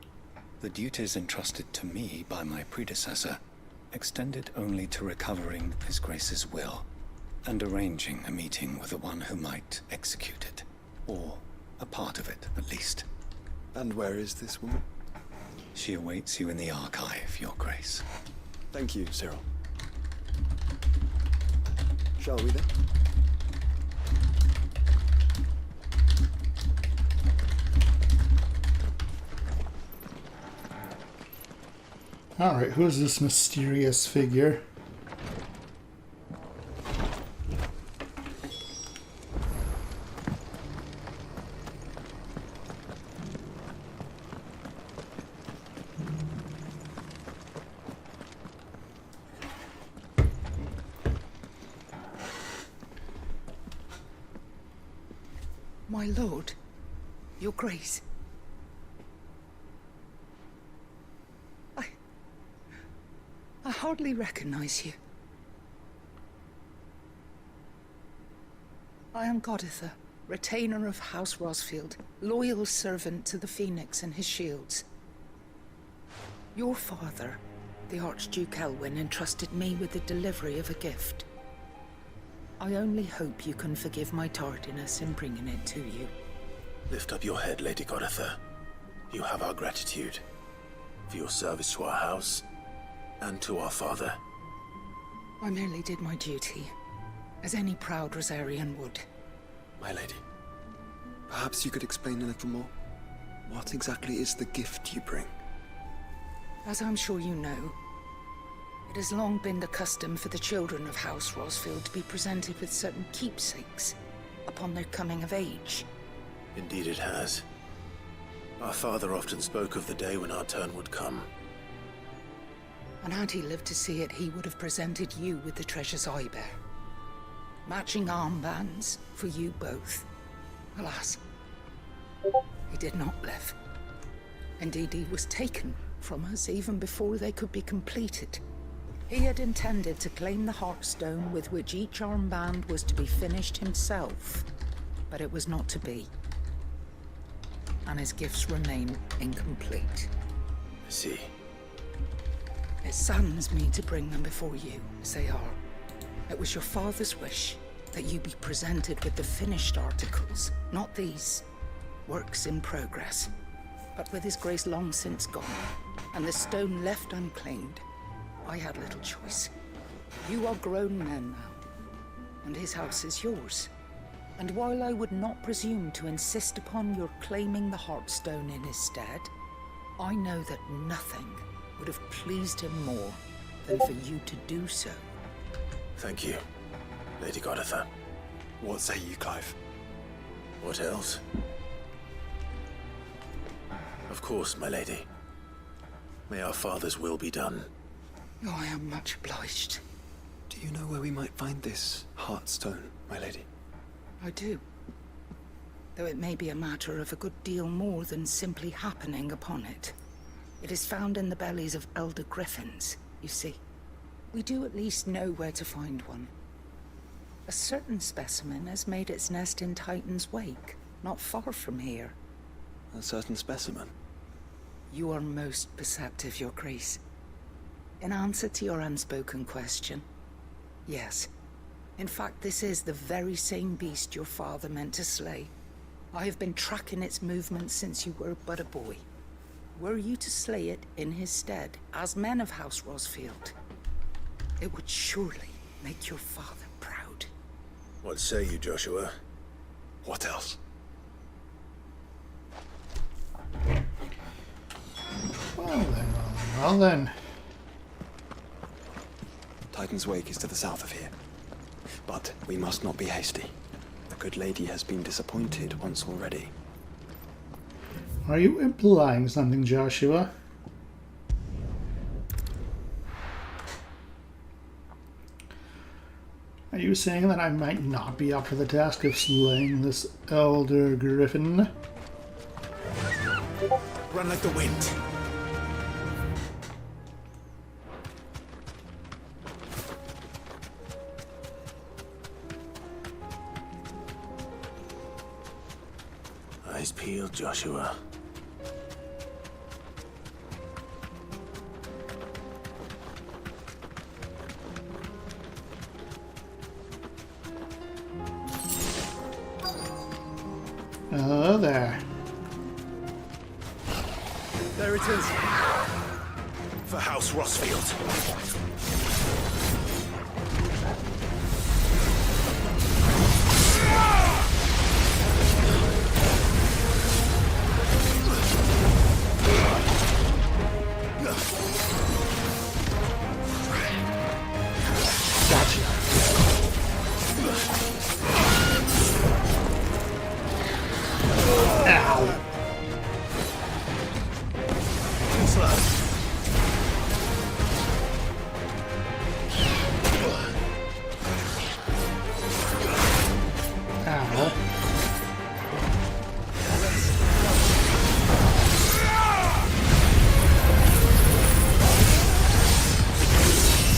the duties entrusted to me by my predecessor extended only to recovering His Grace's will and arranging a meeting with the one who might execute it, or a part of it at least. And where is this woman? She awaits you in the archive, your grace. Thank you, Cyril. Shall we then? Alright, who's this mysterious figure? My lord, your grace. I hardly recognize you. I am Goditha, retainer of House Rosfield, loyal servant to the Phoenix and his shields. Your father, the Archduke Elwyn, entrusted me with the delivery of a gift. I only hope you can forgive my tardiness in bringing it to you. Lift up your head, Lady Goditha. You have our gratitude for your service to our house and to our father. I merely did my duty. as any proud Rosarian would. My lady, perhaps you could explain a little more? What exactly is the gift you bring? As I'm sure you know, it has long been the custom for the children of House Rosfield to be presented with certain keepsakes upon their coming of age. Indeed it has. Our father often spoke of the day when our turn would come. And had he lived to see it, he would have presented you with the treasures I bear. Matching armbands for you both. Alas, he did not live. Indeed, he was taken from us even before they could be completed. He had intended to claim the Heartstone with which each armband was to be finished himself, but it was not to be. And his gifts remain incomplete. I see. It saddens me to bring them before you, as they are. It was your father's wish that you be presented with the finished articles, not these works in progress. But with his grace long since gone, and the stone left unclaimed, I had little choice. You are grown men now, and his house is yours. And while I would not presume to insist upon your claiming the Heartstone in his stead, I know that nothing would have pleased him more than for you to do so. Thank you, Lady Goditha. What say you, Clive? What else? Of course, my lady. May our father's will be done. Oh, I am much obliged. Do you know where we might find this Heartstone, my lady? I do. Though it may be a matter of a good deal more than simply happening upon it. It is found in the bellies of elder griffins, you see. We do at least know where to find one. A certain specimen has made its nest in Titan's Wake, not far from here. A certain specimen? You are most perceptive, Your Grace. In answer to your unspoken question, yes. In fact, this is the very same beast your father meant to slay. I have been tracking its movements since you were but a boy. Were you to slay it in his stead, as men of House Rosfield, it would surely make your father proud. What say you, Joshua? What else? Well then. Titan's Wake is to the south of here. But we must not be hasty. The good lady has been disappointed once already. Are you implying something, Joshua? Are you saying that I might not be up for the task of slaying this elder griffin? Run like the wind. Eyes peeled, Joshua. Oh, there. There it is. For House Rosfield.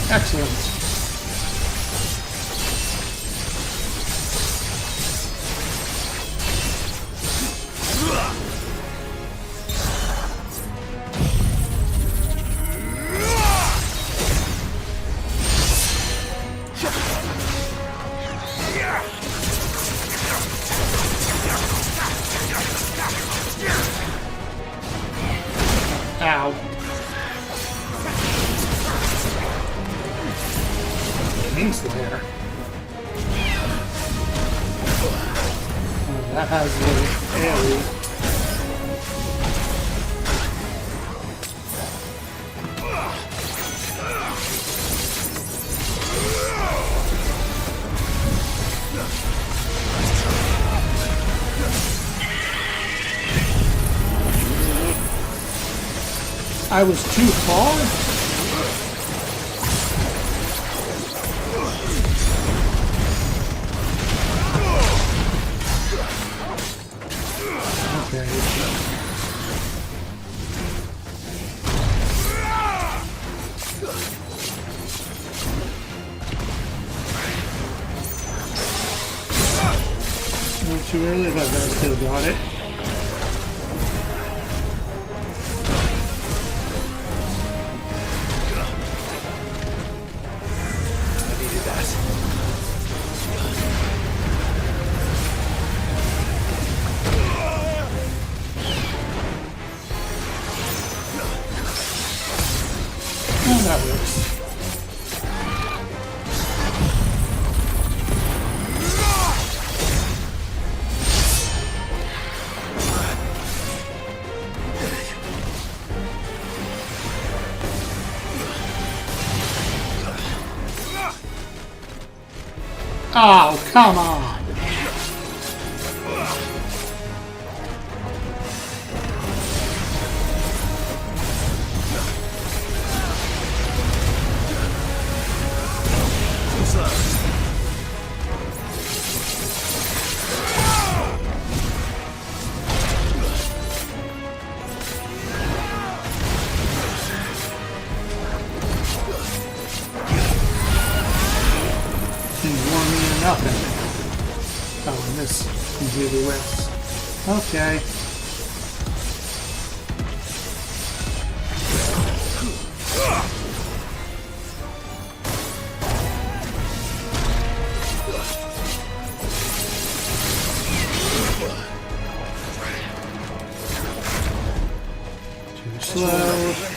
Excellent. haphazardly. Ew. I was too far? Okay. Not too early, but I still got it. Oh, that works. Oh, come on! Nothing. Oh, and this completely whips. Okay. Too slow.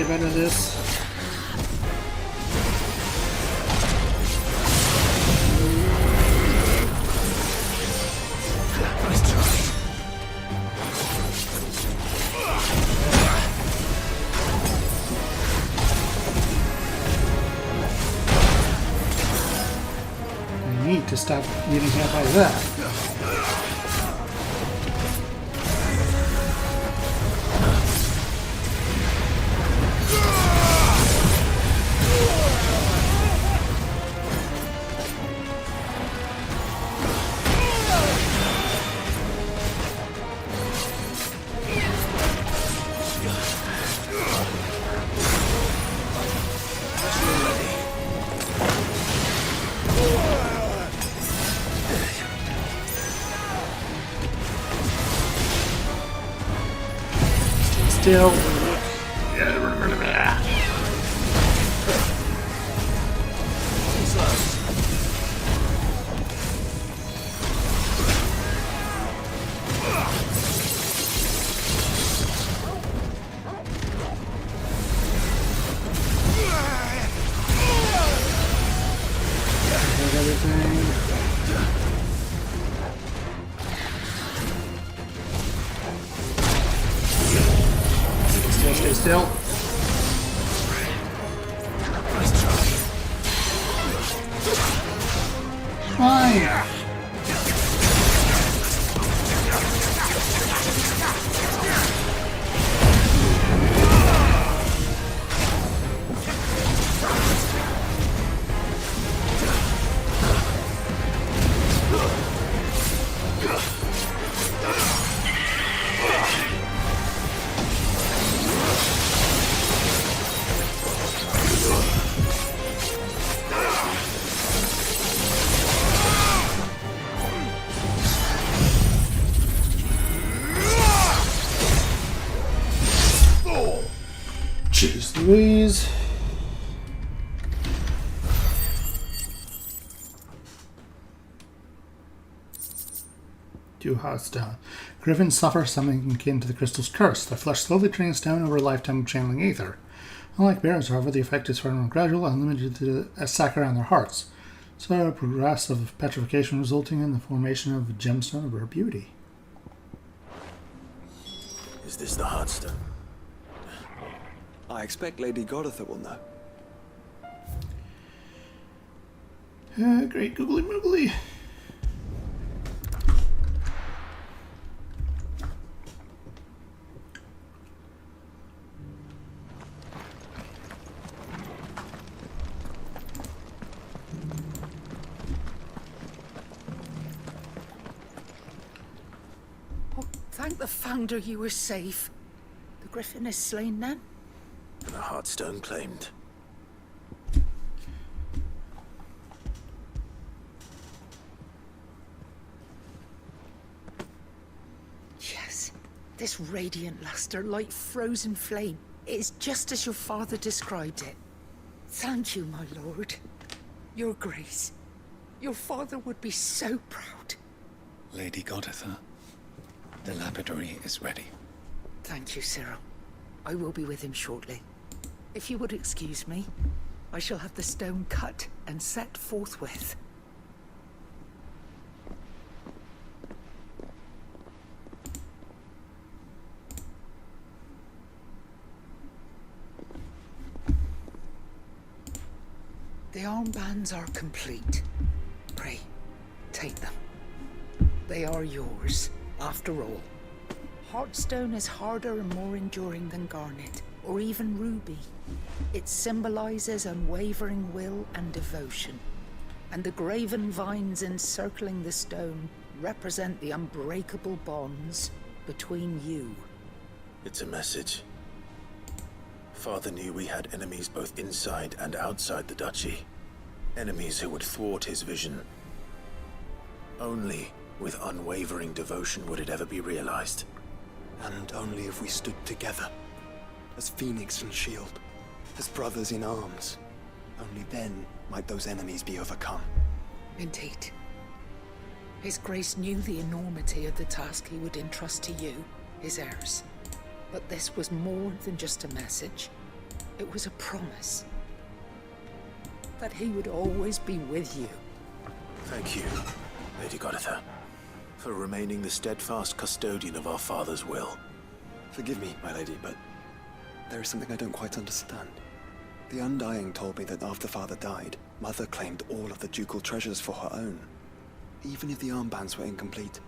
get better at this. I need to stop getting hit by that. Still. Everything. Stay still. Fine. Jeez Louise. Too hostile. Griffins suffer something akin to the crystal's curse. Their flesh slowly drains down over a lifetime of channeling aether. Unlike bears, however, the effect is far more gradual and limited to a sac around their hearts. So a progressive petrification resulting in the formation of a gemstone of rare beauty. Is this the Heartstone? I expect Lady Goditha will know. Great googly moogly. Thank the Founder you were safe. The Griffin is slain then? And the Heartstone claimed. Yes. This radiant luster, like frozen flame. It is just as your father described it. Thank you, my lord. Your grace. Your father would be so proud. Lady Goditha, the lapidary is ready. Thank you, Cyril. I will be with him shortly. If you would excuse me, I shall have the stone cut and set forthwith. The armbands are complete. Pray, take them. They are yours, after all. Heartstone is harder and more enduring than garnet, or even ruby. It symbolizes unwavering will and devotion. And the graven vines encircling the stone represent the unbreakable bonds between you. It's a message. Father knew we had enemies both inside and outside the duchy. Enemies who would thwart his vision. Only with unwavering devotion would it ever be realized. And only if we stood together, as Phoenix and Shield, as brothers in arms. Only then might those enemies be overcome. Indeed. His Grace knew the enormity of the task he would entrust to you, his heirs. But this was more than just a message. It was a promise. That he would always be with you. Thank you, Lady Goditha, for remaining the steadfast custodian of our father's will. Forgive me, my lady, but there is something I don't quite understand. The Undying told me that after Father died, Mother claimed all of the ducal treasures for her own. Even if the armbands were incomplete,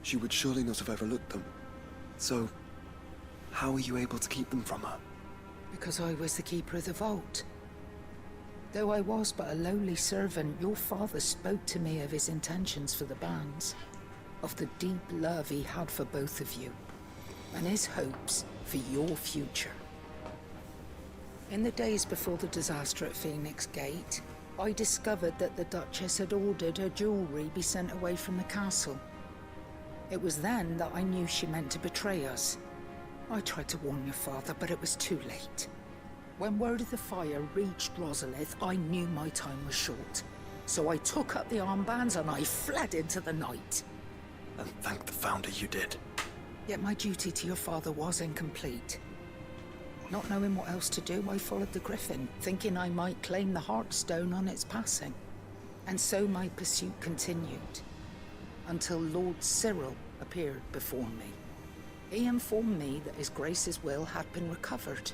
she would surely not have overlooked them. So, how were you able to keep them from her? Because I was the keeper of the vault. Though I was but a lowly servant, your father spoke to me of his intentions for the bands, of the deep love he had for both of you, and his hopes for your future. In the days before the disaster at Phoenix Gate, I discovered that the Duchess had ordered her jewelry be sent away from the castle. It was then that I knew she meant to betray us. I tried to warn your father, but it was too late. When word of the fire reached Rosalith, I knew my time was short. So I took up the armbands and I fled into the night. And thank the Founder you did. Yet my duty to your father was incomplete. Not knowing what else to do, I followed the Griffin, thinking I might claim the Heartstone on its passing. And so my pursuit continued, until Lord Cyril appeared before me. He informed me that His Grace's will had been recovered,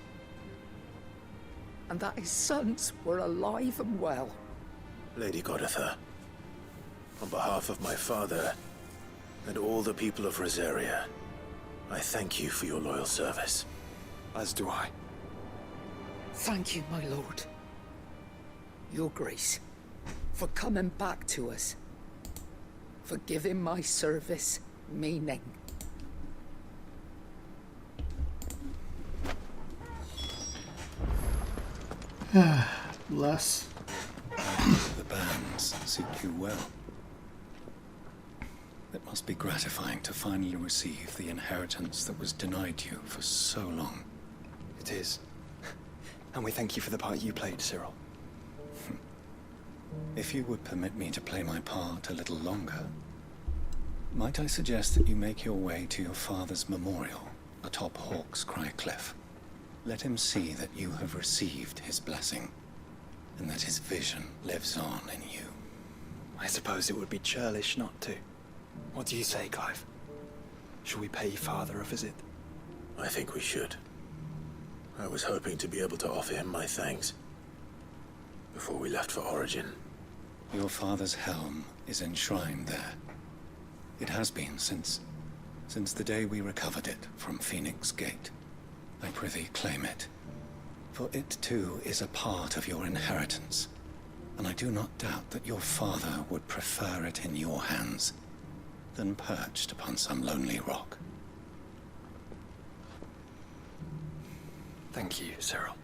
and that his sons were alive and well. Lady Goditha, on behalf of my father and all the people of Rosaria, I thank you for your loyal service. As do I. Thank you, my lord. Your Grace, for coming back to us. For giving my service meaning. Bless. The bands suit you well. It must be gratifying to finally receive the inheritance that was denied you for so long. It is. And we thank you for the part you played, Cyril. If you would permit me to play my part a little longer, might I suggest that you make your way to your father's memorial atop Hawk's Cry Cliff? Let him see that you have received his blessing, and that his vision lives on in you. I suppose it would be churlish not to. What do you say, Clive? Shall we pay Father a visit? I think we should. I was hoping to be able to offer him my thanks before we left for Origin. Your father's helm is enshrined there. It has been since the day we recovered it from Phoenix Gate. I prithee claim it, for it too is a part of your inheritance, and I do not doubt that your father would prefer it in your hands than perched upon some lonely rock. Thank you, Cyril.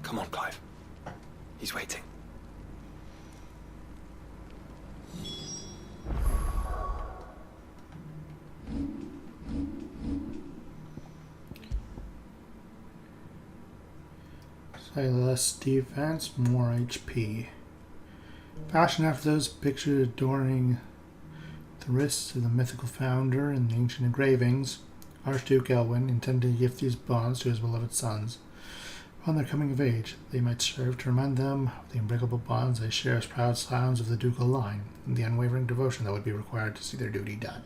Come on, Clive. He's waiting. Say less defense, more HP. Passion after those pictured adorning the wrists of the mythical founder in the ancient engravings, Archduke Elwyn intended to gift these bonds to his beloved sons. Upon their coming of age, they might serve to remind them of the unbreakable bonds they share as proud scions of the ducal line, and the unwavering devotion that would be required to see their duty done.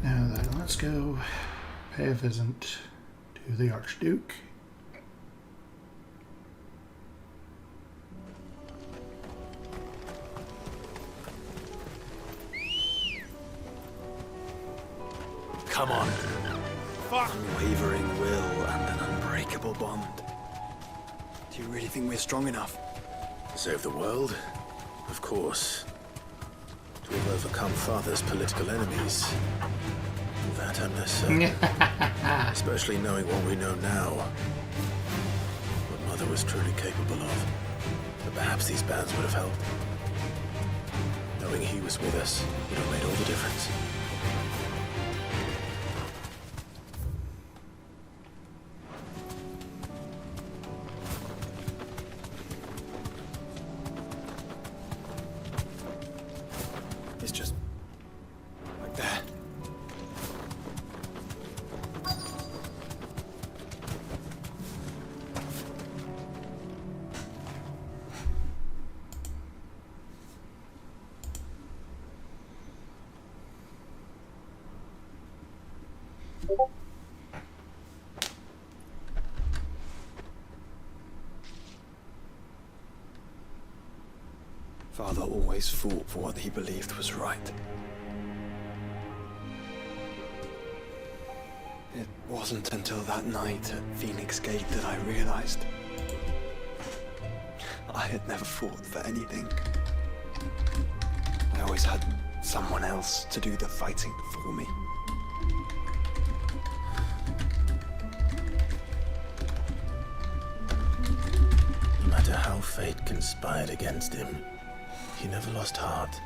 Now then, let's go pay a visit to the Archduke. Come on. Unwavering will and an unbreakable bond. Do you really think we're strong enough? To save the world? Of course. To have overcome Father's political enemies? That I'm less certain. Especially knowing what we know now. What Mother was truly capable of. But perhaps these bands would have helped. Knowing he was with us would have made all the difference. It's just like that. Father always fought for what he believed was right. It wasn't until that night at Phoenix Gate that I realized I had never fought for anything. I always had someone else to do the fighting for me. No matter how fate conspired against him, he never lost heart,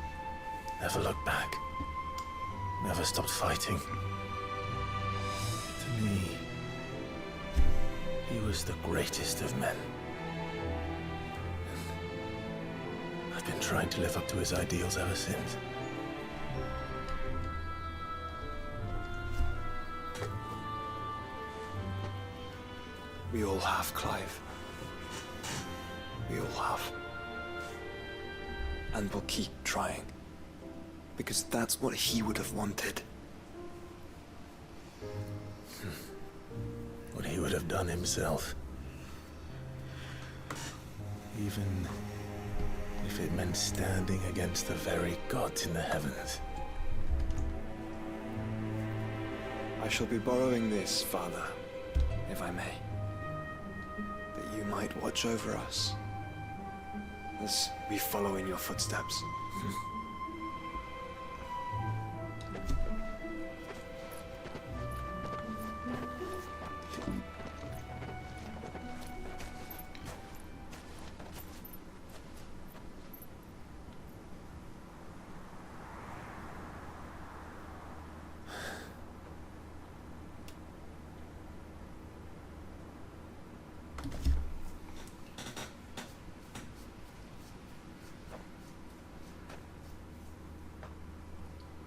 never looked back, never stopped fighting. To me, he was the greatest of men. I've been trying to live up to his ideals ever since. We all have, Clive. We all have. And we'll keep trying. Because that's what he would have wanted. What he would have done himself. Even if it meant standing against the very gods in the heavens. I shall be borrowing this, Father, if I may. That you might watch over us. As we follow in your footsteps.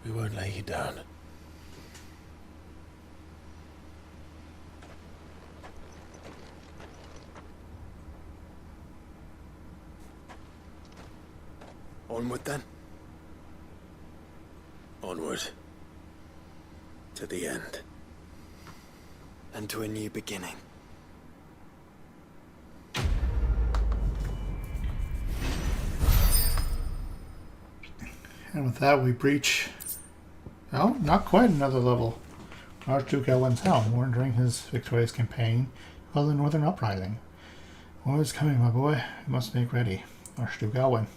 We won't lay you down. Onward then. Onward. To the end. And to a new beginning. And with that, we breach. Oh, not quite another level. Archduke Elwin's helm, worn during his victorious campaign called the Northern Uprising. War is coming, my boy. You must make ready. Archduke Elwin.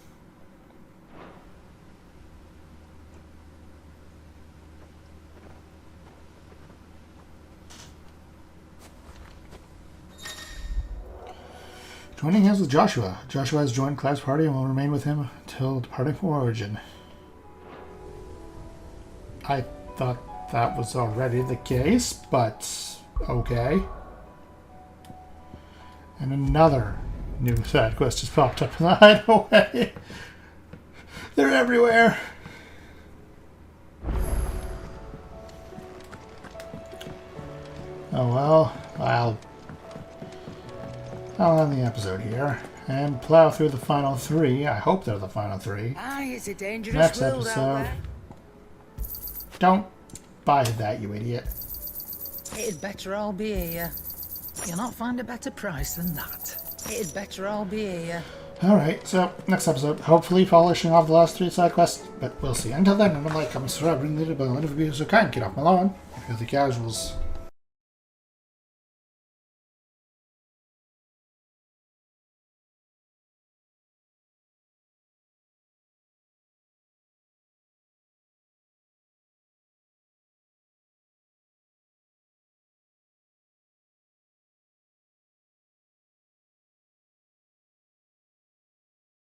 Joining hands with Joshua. Joshua has joined Clive's party and will remain with him until departing for Origin. I thought that was already the case, but okay. And another new side quest just popped up in the hideaway. They're everywhere. Oh well, I'll end the episode here and plow through the final three. I hope they're the final three. It's a dangerous Next world out episode. there. Don't buy that, you idiot. It'd better all be here. You'll not find a better price than that. It'd better all be here. Alright, so next episode, hopefully polishing off the last three side quests, but we'll see. Until then, remember to like, comment, subscribe, ring the bell, and if you be so kind, get off my lawn. Because the casuals.